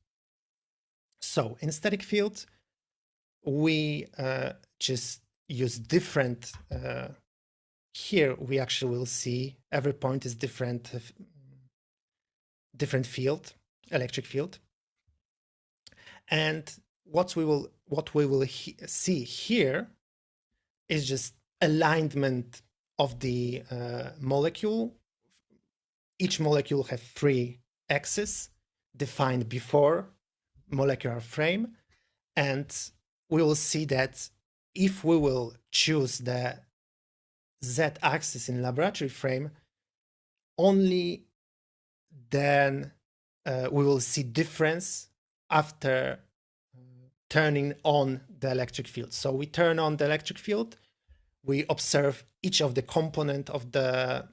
So in static field, we just use different here we actually will see every point is different field, electric field. And what we will see here is just alignment of the molecule. Each molecule has 3 axes defined before molecular frame. And we will see that if we will choose the z-axis in laboratory frame, only then we will see difference after turning on the electric field. So we turn on the electric field, we observe each of the component of the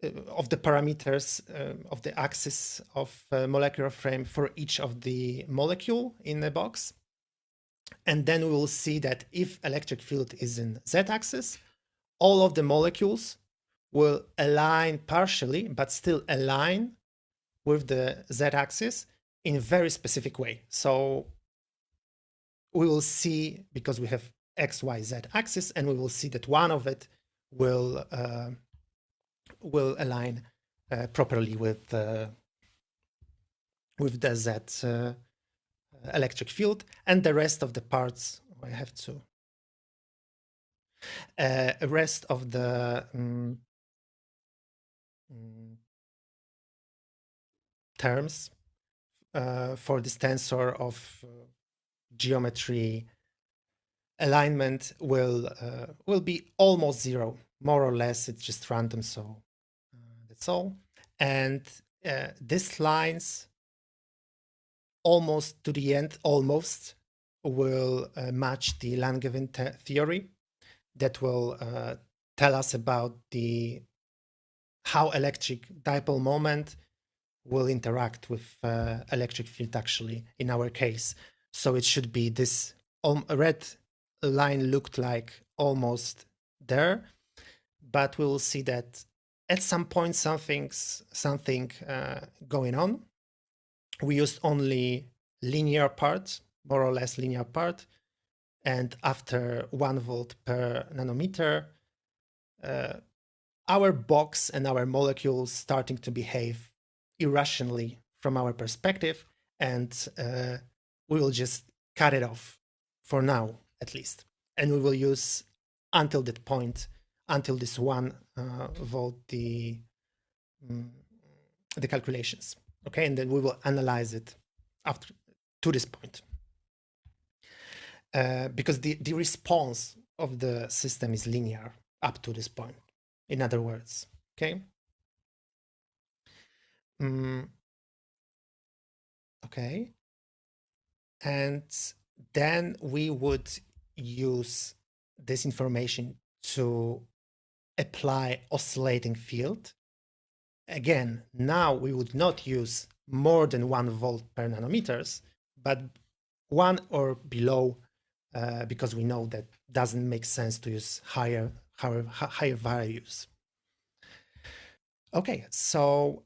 parameters of the axis of molecular frame for each of the molecule in the box. And then we will see that if electric field is in z-axis, all of the molecules will align partially, but still align with the z-axis in a very specific way. So we will see, because we have x, y, z axis, and we will see that one of it will align properly with the z electric field, and the rest of the parts I have to rest of the terms for this tensor of geometry alignment will be almost zero, more or less. It's just random, so that's all. And these lines almost to the end, almost, will match the Langevin theory that will tell us about how electric dipole moment will interact with electric field actually in our case. So it should be this red line looked like almost there, but we will see that at some point something going on. We used only linear part, more or less linear part, and after 1 volt per nanometer, our box and our molecules starting to behave irrationally from our perspective, and we will just cut it off for now, at least. And we will use until that point, until this 1 volt, the calculations. Okay, and then we will analyze it after to this point. Because the response of the system is linear up to this point, in other words, okay? Okay, and then we would use this information to apply oscillating field. Again, now we would not use more than 1 volt per nanometers, but 1 or below, because we know that doesn't make sense to use higher values. Okay, so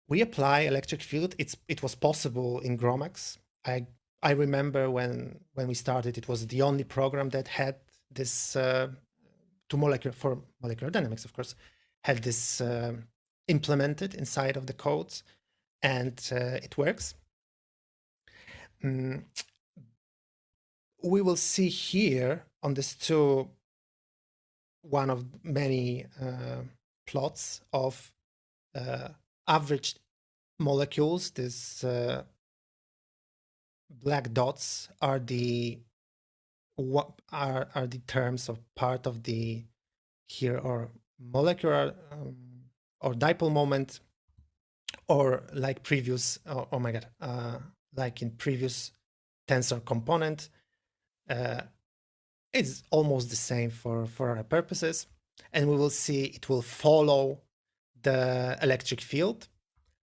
we apply electric field. It was possible in GROMACS. I remember when we started, it was the only program that had this for molecular dynamics, of course, had this implemented inside of the codes, and it works. We will see here on this one of many plots of average molecules. This black dots are the terms of part of the here or molecular or dipole moment, or like previous, oh my god, like in previous tensor component. It's almost the same for our purposes, and we will see it will follow the electric field.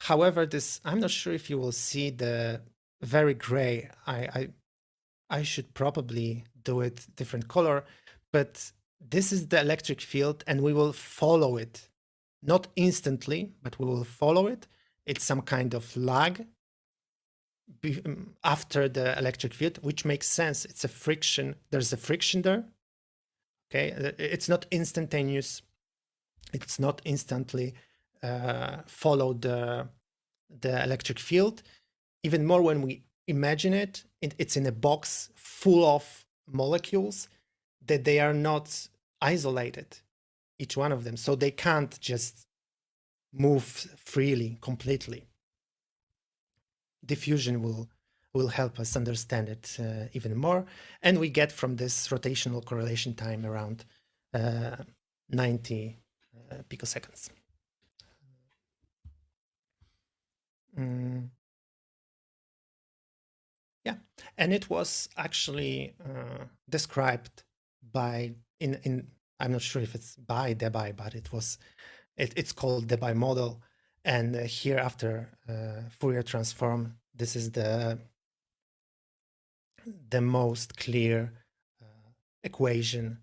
However, I'm not sure if you will see the very gray. I should probably do it different color, but this is the electric field, and we will follow it, not instantly, but we will follow it. It's some kind of lag after the electric field, which makes sense. It's a friction. There's a friction there, Okay, it's not instantaneous. It's not instantly follow the electric field. Even more when we imagine it, it's in a box full of molecules that they are not isolated, each one of them. So they can't just move freely, completely. Diffusion will help us understand it even more. And we get from this rotational correlation time around 90 picoseconds. Yeah, and it was actually described by I'm not sure if it's by Debye, but it's called Debye model. And here after Fourier transform, this is the most clear equation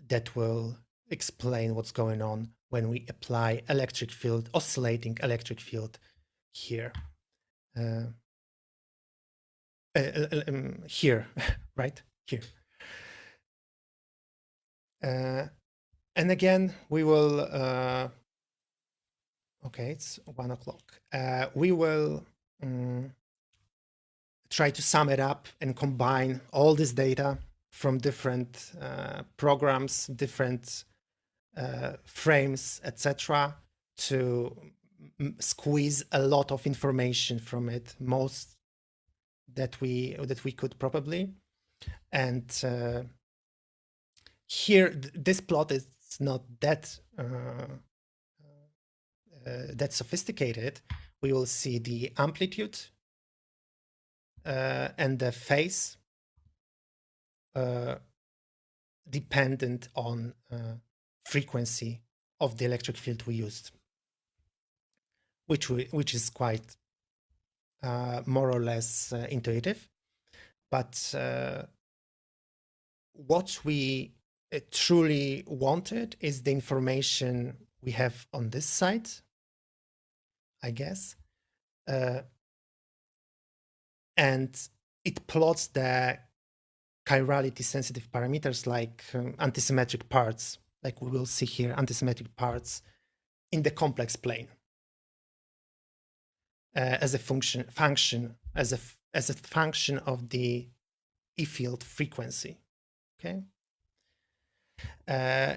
that will explain what's going on when we apply electric field, oscillating electric field here. Here, right? Here. And again, we will, okay, it's 1 o'clock. We will try to sum it up and combine all this data from different programs, different frames, etc., to squeeze a lot of information from it, most that we could probably. And here, this plot is not that that sophisticated. We will see the amplitude and the phase dependent on frequency of the electric field we used, which is quite more or less intuitive. But what we truly wanted is the information we have on this side, I guess. And it plots the chirality sensitive parameters like antisymmetric parts, like we will see here, antisymmetric parts in the complex plane as a function as a function of the E field frequency. Okay.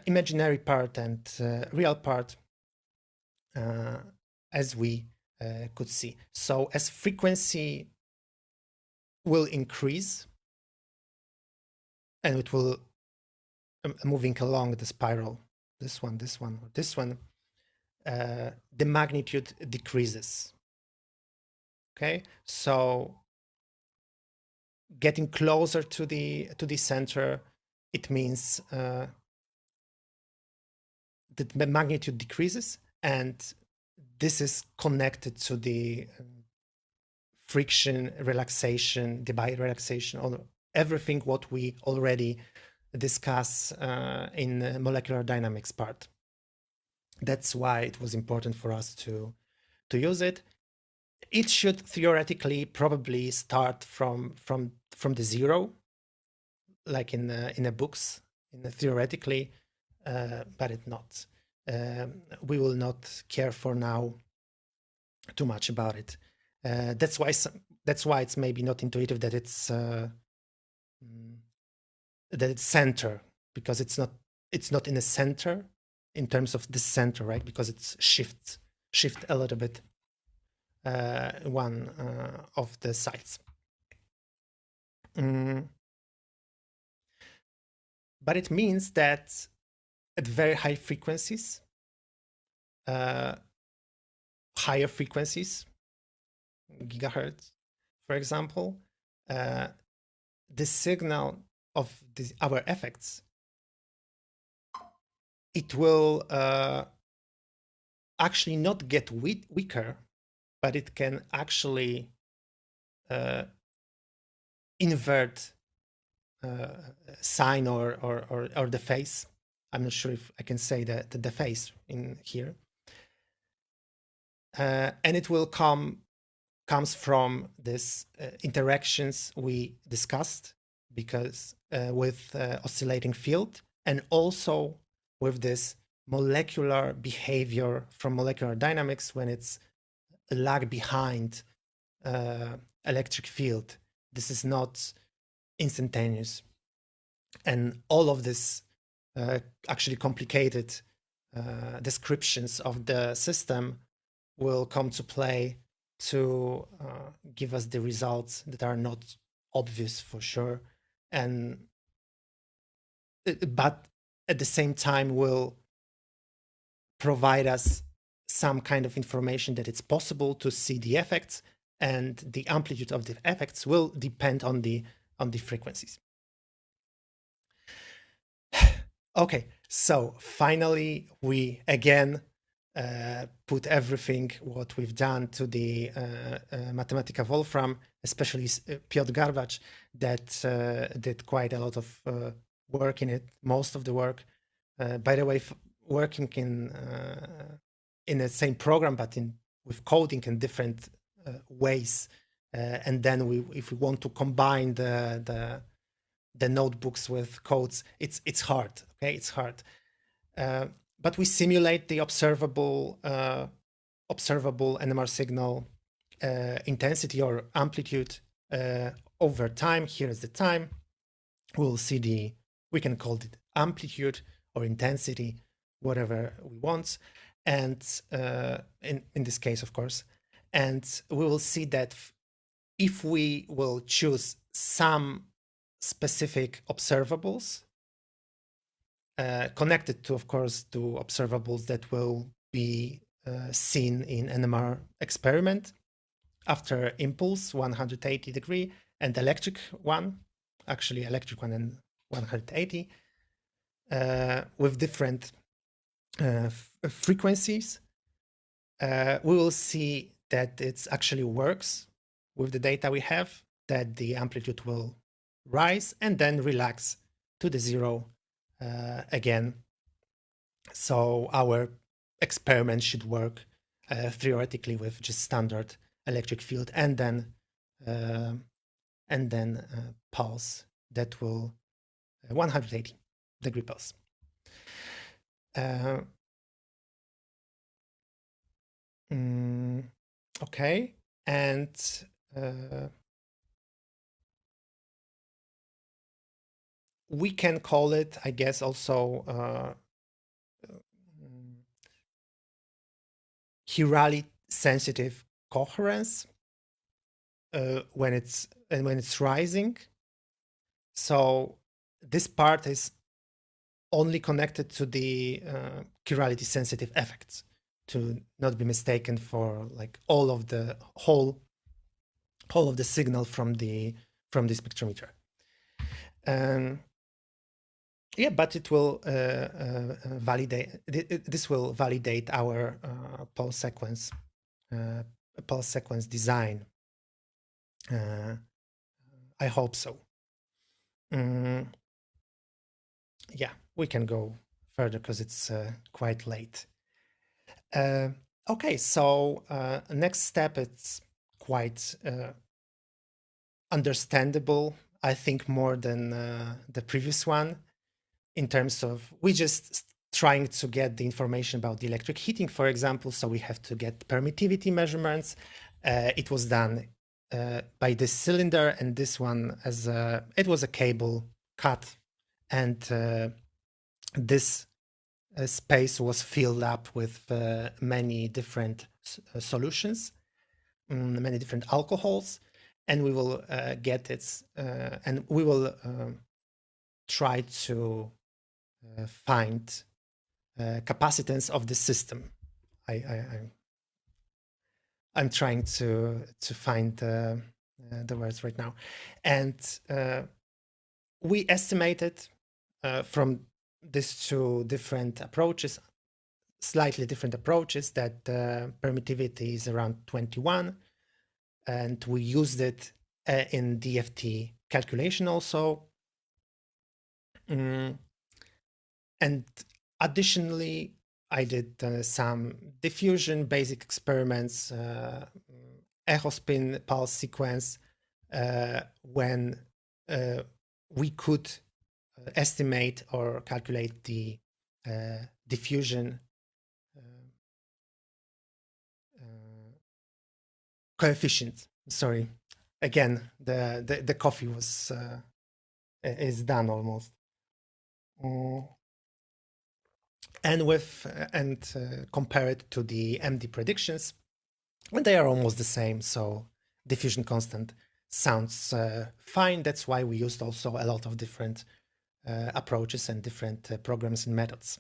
Imaginary part and real part, as we could see. So as frequency will increase, and it will moving along the spiral, this one, or this one, the magnitude decreases. Okay, so getting closer to the center, it means that the magnitude decreases, and this is connected to the friction relaxation, Debye relaxation, or everything what we already discuss in molecular dynamics part. That's why it was important for us to use it. It should theoretically probably start from the zero, like in the books, theoretically, but it not. We will not care for now too much about it. That's why it's maybe not intuitive that it's center, because it's not in a center in terms of the center, right? Because it's shift a little bit one of the sides. But it means that at very high frequencies, higher frequencies, gigahertz, for example, the signal of our effects, it will actually not get weaker, but it can actually invert sign or the phase. I'm not sure if I can say that the phase in here, and it will comes from this interactions we discussed because with oscillating field, and also with this molecular behavior from molecular dynamics when it's a lag behind electric field. This is not instantaneous. And all of this actually complicated descriptions of the system will come to play to give us the results that are not obvious for sure, and but at the same time will provide us some kind of information that it's possible to see the effects, and the amplitude of the effects will depend on the frequencies. Okay, so finally we again put everything what we've done to the Mathematica Wolfram, especially Piotr Garbacz, that did quite a lot of work in it, most of the work. By the way, working in the same program, but with coding in different ways. And then if we want to combine the notebooks with codes, it's hard. Okay, it's hard. But we simulate the observable NMR signal intensity or amplitude over time. Here is the time. We'll see we can call it amplitude or intensity, whatever we want. And in this case, of course, and we will see that if we will choose some specific observables connected to, of course, to observables that will be seen in NMR experiment after impulse 180 degree and electric one and 180 with different frequencies, we will see that it actually works with the data we have, that the amplitude will rise and then relax to the zero again. So our experiment should work theoretically with just standard electric field, and then pulse that will 180 degree pulse. Okay, and we can call it, I guess, also Chirality sensitive coherence when it's rising. So this part is only connected to the chirality sensitive effects, to not be mistaken for like all of the whole of the signal from the spectrometer. Yeah, but it will validate. This will validate our pulse sequence design. I hope so. Yeah, we can go further because it's quite late. Okay, so next step, it's quite understandable, I think, more than the previous one, in terms of we just trying to get the information about the electric heating, for example. So we have to get permittivity measurements. It was done by this cylinder, and this one it was a cable cut, and this space was filled up with many different solutions, many different alcohols, and we will get it, and we will try to find capacitance of the system. I'm trying to find the words right now, and we estimated from these two different approaches, slightly different approaches, that permittivity is around 21, and we used it in DFT calculation also. And additionally, I did some diffusion basic experiments, echo spin pulse sequence, when we could estimate or calculate the diffusion coefficient. Sorry, again, the coffee was is done almost. And compare it to the MD predictions, and they are almost the same. So diffusion constant sounds fine. That's why we used also a lot of different approaches and different programs and methods.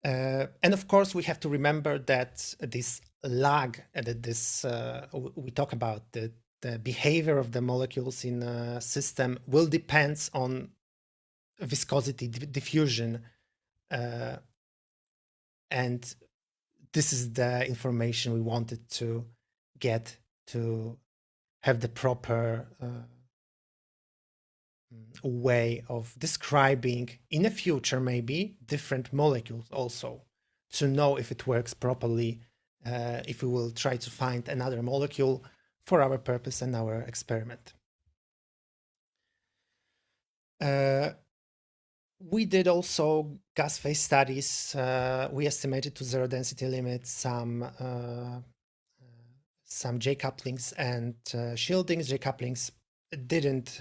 And of course, we have to remember that this lag, that this we talk about the behavior of the molecules in a system will depend on viscosity diffusion, and this is the information we wanted to get to have the proper way of describing in the future maybe different molecules also, to know if it works properly, if we will try to find another molecule for our purpose and our experiment. We did also gas phase studies. We estimated to zero density limits some J couplings and shieldings. J couplings didn't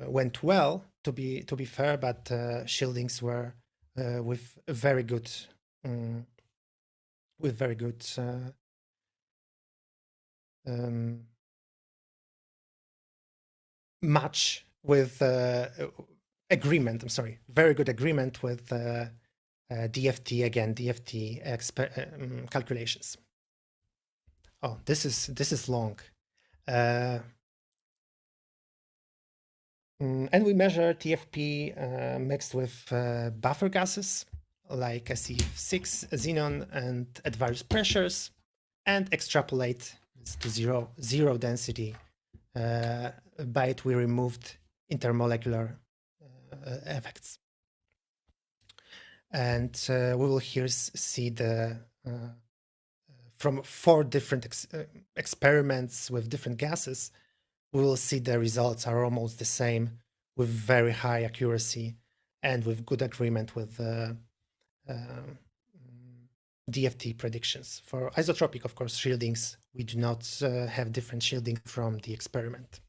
went well, to be fair, but shieldings were with very good match with agreement. I'm sorry, very good agreement with DFT again. DFT calculations. Oh, this is long. And we measure TFP mixed with buffer gases like SE6, xenon, and at various pressures, and extrapolate this to zero density. By it, we removed intermolecular effects. And we will here see the from 4 different experiments with different gases, we will see the results are almost the same, with very high accuracy and with good agreement with DFT predictions. For isotropic, of course, shieldings, we do not have different shielding from the experiment.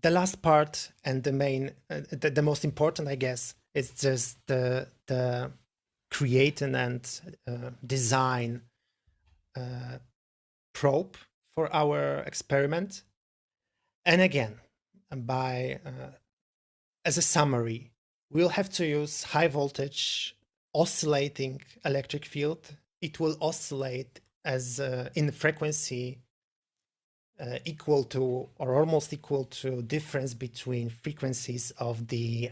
The last part and the main, the most important, I guess, is just the create and design probe for our experiment. And again, by as a summary, we'll have to use high voltage oscillating electric field. It will oscillate as in frequency equal to or almost equal to difference between frequencies of the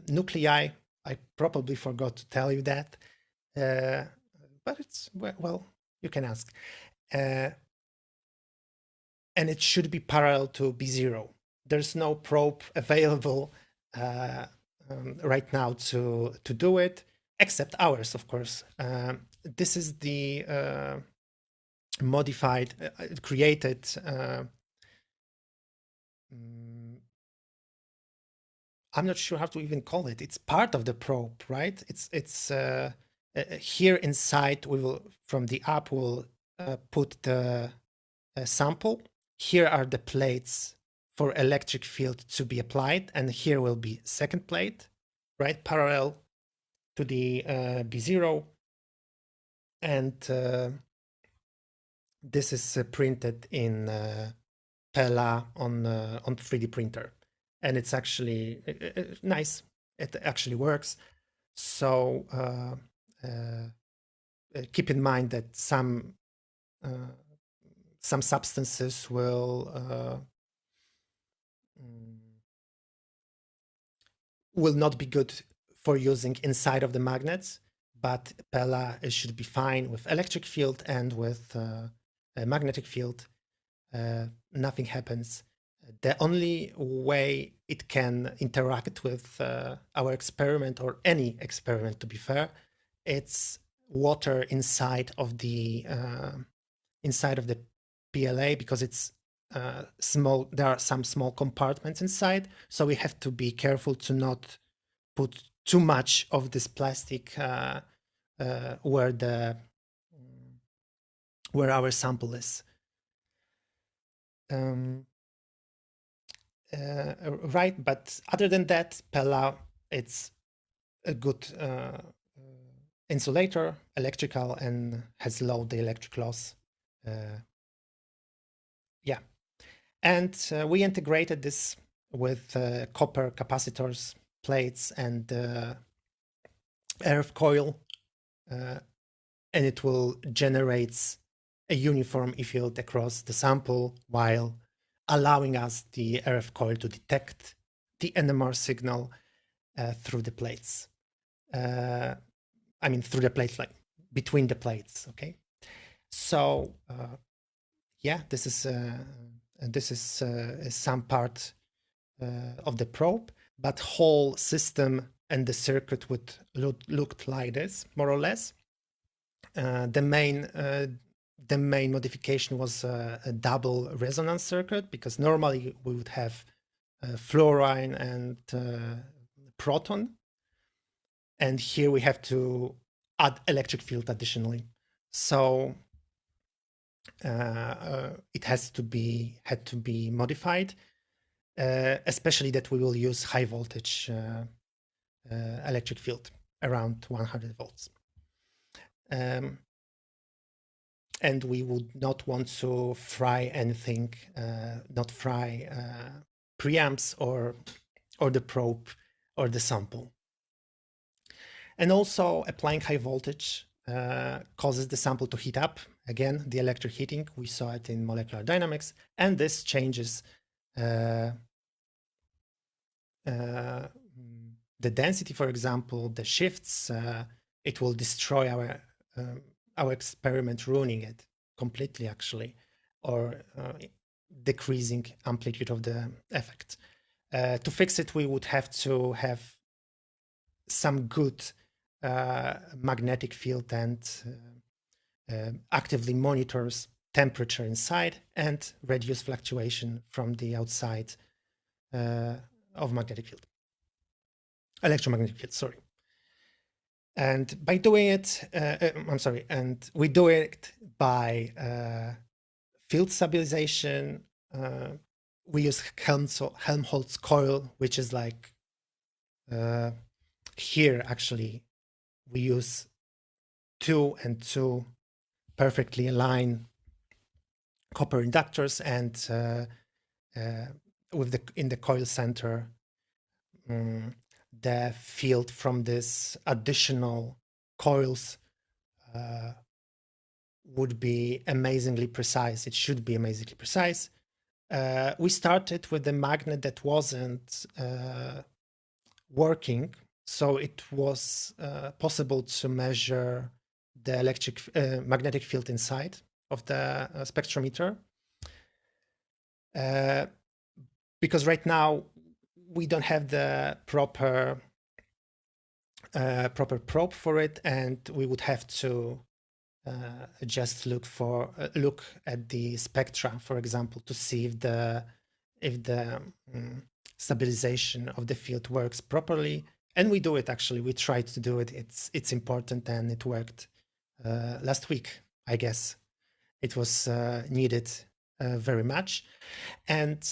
nuclei. I probably forgot to tell you that, but it's, well, you can ask. And it should be parallel to B0. There's no probe available right now to do it, except ours, of course. This is the modified, created I'm not sure how to even call it. It's part of the probe, right? It's here inside. We will, from the app, we'll put the sample. Here are the plates for electric field to be applied, and here will be second plate, right, parallel to the B0, and this is printed in Pella on 3D printer. And it's actually nice. It actually works. So keep in mind that some substances will not be good for using inside of the magnets, but Pella should be fine with electric field and with a magnetic field. Nothing happens. The only way it can interact with our experiment, or any experiment to be fair, it's water inside of the PLA, because it's there are some small compartments inside, so we have to be careful to not put too much of this plastic where our sample is. Right, but other than that, Pella, it's a good insulator, electrical, and has low dielectric loss. Yeah, and we integrated this with copper capacitors, plates, and RF coil, and it will generate a uniform E field across the sample while allowing us the RF coil to detect the NMR signal through the plates. I mean, through the plates, like between the plates. Okay, so yeah, this is some part of the probe, but whole system and the circuit would look like this, more or less. The main modification was a double resonance circuit, because normally we would have fluorine and proton, and here we have to add electric field additionally. So it had to be modified, especially that we will use high voltage electric field around 100 volts. And we would not want to fry anything, not fry preamps or the probe or the sample. And also applying high voltage causes the sample to heat up. Again, the electric heating, we saw it in molecular dynamics, and this changes the density, for example, the shifts. It will destroy our experiment, ruining it completely, actually, or decreasing amplitude of the effect. To fix it, we would have to have some good magnetic field and actively monitors temperature inside and reduce fluctuation from the outside of magnetic field, electromagnetic field, sorry. And by doing it, and we do it by field stabilization. We use Helmholtz coil, which is like here, actually, we use 2 and 2 perfectly aligned copper inductors, and in the coil center, the field from this additional coils would be amazingly precise. It should be amazingly precise. We started with a magnet that wasn't working, so it was possible to measure the magnetic field inside of the spectrometer. Because right now we don't have the proper probe for it, and we would have to just look at the spectra, for example, to see if the stabilization of the field works properly. And we do it, actually. We tried to do it. It's important, and it worked last week, I guess. It was needed very much. And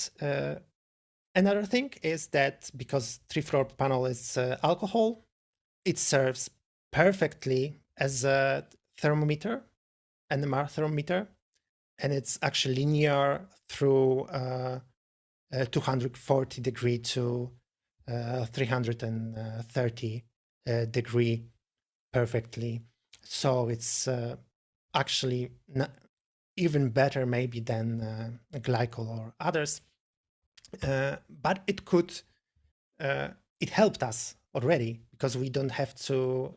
another thing is that because 3-fluoropropanol is alcohol, it serves perfectly as a thermometer, NMR thermometer, and it's actually linear through 240 degree to 330 degree perfectly. So it's actually even better maybe than glycol or others. But it helped us already, because we don't have to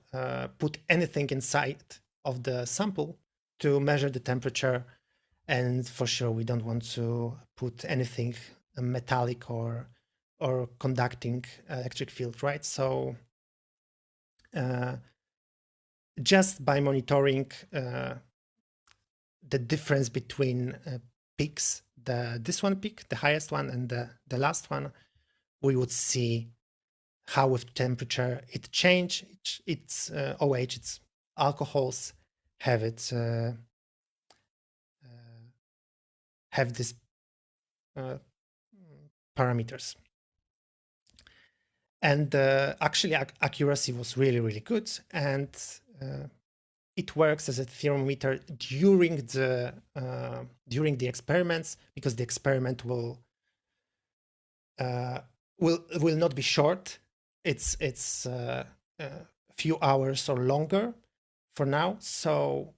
put anything inside of the sample to measure the temperature. And for sure, we don't want to put anything metallic or conducting electric field, right? So just by monitoring the difference between peaks this one peak, the highest one, and the last one, we would see how with temperature it change. It's OH, it's alcohols have it have these parameters. And actually accuracy was really, really good. And it works as a thermometer during the experiments, because the experiment will not be short. It's a few hours or longer for now. So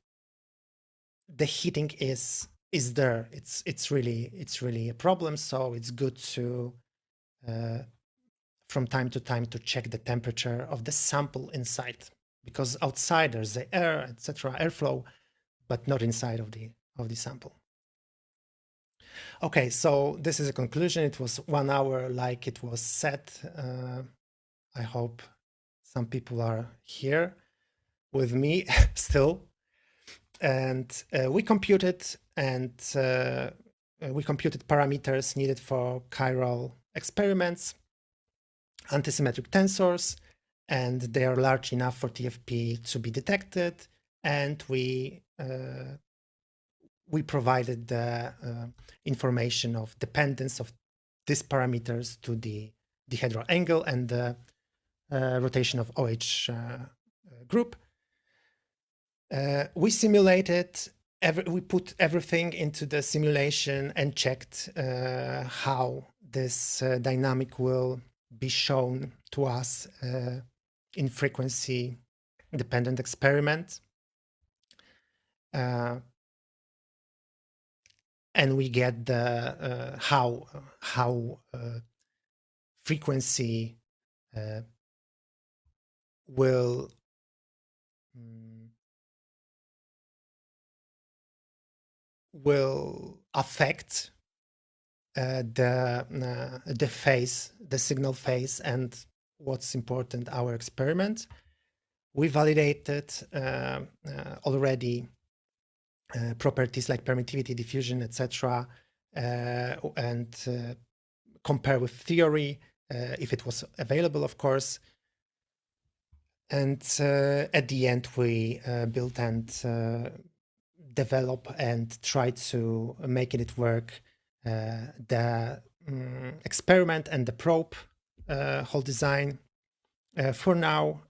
the heating is there. It's really a problem. So it's good to from time to time to check the temperature of the sample inside, because outside there's the air, etc., airflow, but not inside of the sample. Okay, so this is a conclusion. It was 1 hour like it was set. I hope some people are here with me still. And we computed parameters needed for chiral experiments, antisymmetric tensors, and they are large enough for TFP to be detected. And we provided the information of dependence of these parameters to the dihedral angle and the rotation of OH group. We simulated, we put everything into the simulation and checked how this dynamic will be shown to us in frequency dependent experiment. And we get the how frequency will affect the phase, the signal phase, and what's important, our experiment. We validated already properties like permittivity, diffusion, etc., and compare with theory if it was available, of course. And at the end, we built and develop and try to make it work the experiment and the probe whole design. For now,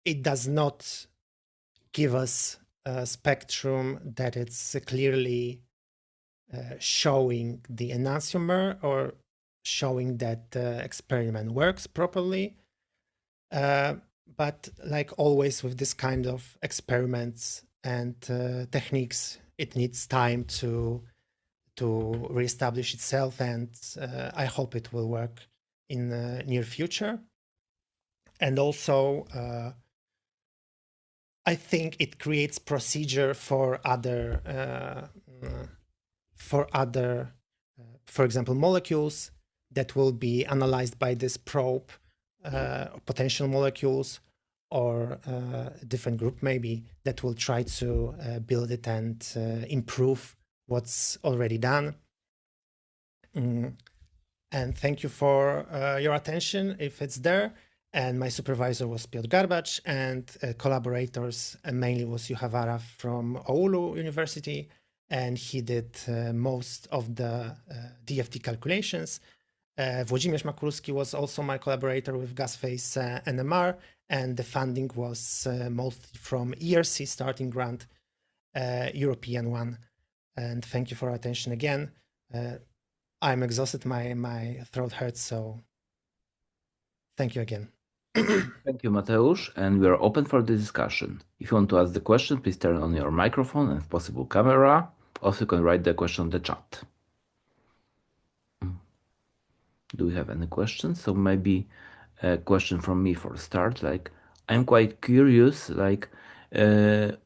it does not give us a spectrum that it's clearly showing the enantiomer or showing that the experiment works properly. But like always with this kind of experiments and techniques, it needs time to reestablish itself, and I hope it will work in the near future. And also, I think it creates procedure for other, for example, molecules that will be analyzed by this probe, potential molecules, or a different group maybe that will try to build it and improve what's already done. And thank you for your attention, if it's there. And my supervisor was Piotr Garbacz, and collaborators mainly was Juha Vara from Oulu University, and he did most of the DFT calculations. Włodzimierz Makulski was also my collaborator with gas phase NMR, and the funding was mostly from ERC starting grant, European one. And thank you for your attention again. I'm exhausted, my throat hurts, so thank you again. Thank you, Mateusz, and we are open for the discussion. If you want to ask the question, please turn on your microphone and, if possible, camera. Also, you can write the question in the chat. Do we have any questions? So maybe a question from me for start. Like, I'm quite curious, like,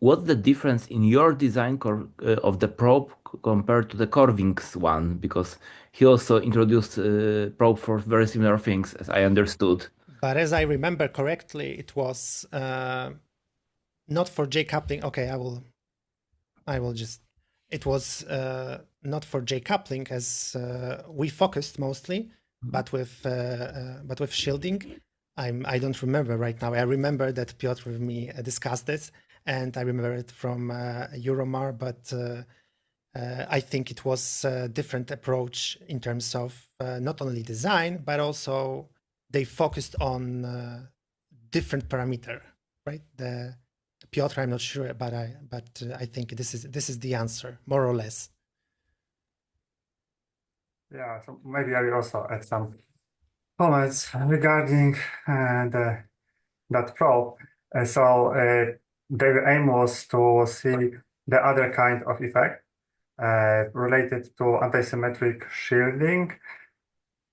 what's the difference in your design of the probe compared to the Corving's one? Because he also introduced probe for very similar things, as I understood. But as I remember correctly, it was not for J coupling. Okay, I will just it was not for J-coupling as we focused mostly, but with shielding. I don't remember right now. I remember that Piotr with me discussed it, and I remember it from Euromar, but I think it was a different approach in terms of not only design, but also they focused on different parameter, right? Piotr, I'm not sure, but I think this is the answer, more or less. Yeah, so maybe I will also add some comments regarding that probe. Their aim was to see the other kind of effect related to antisymmetric shielding.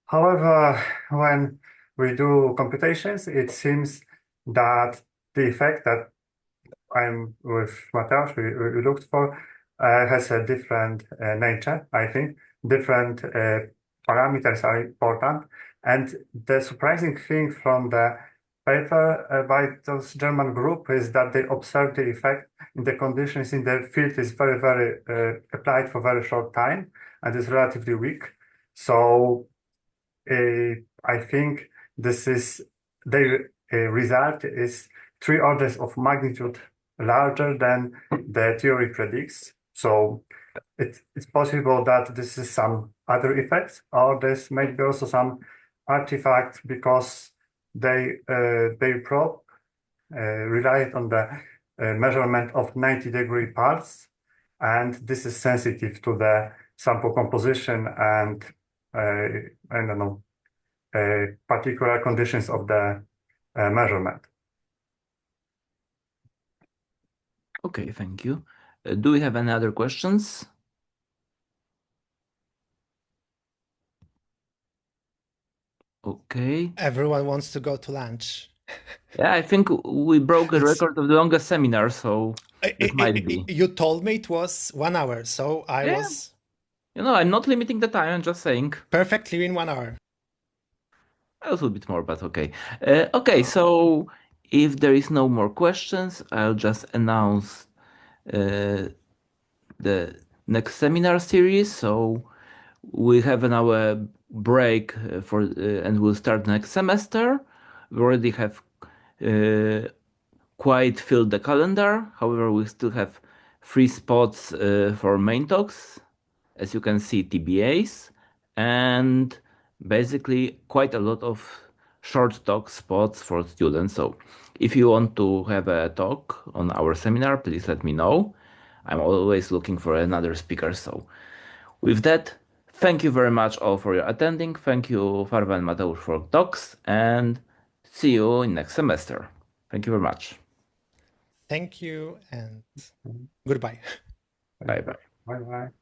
However, when we do computations, it seems that the effect that I'm with Mateusz, we looked for, has a different nature, I think. Different parameters are important. And the surprising thing from the paper by those German group is that they observed the effect in the conditions in the field is very, very applied for very short time and is relatively weak. So I think this is the result is 3 orders of magnitude larger than the theory predicts. So it's possible that this is some other effects, or this may be also some artifact because they probe relied on the measurement of 90-degree pulse, and this is sensitive to the sample composition and I don't know particular conditions of the measurement. Okay, thank you. Do we have any other questions? Okay. Everyone wants to go to lunch. Yeah, I think we broke a record of the longest seminar, so it might be. You told me it was 1 hour, so I was... You know, I'm not limiting the time, I'm just saying. Perfectly in 1 hour. A little bit more, but okay. Okay, so if there is no more questions, I'll just announce the next seminar series. So we have an hour break and we'll start next semester. We already have quite filled the calendar. However, we still have 3 spots for main talks, as you can see, TBAs, and basically quite a lot of short talk spots for students. So if you want to have a talk on our seminar, please let me know. I'm always looking for another speaker. So with that, thank you very much all for your attending. Thank you, Farwa and Mateusz, for talks, and see you in next semester. Thank you very much. Thank you and goodbye. Bye-bye. Bye-bye.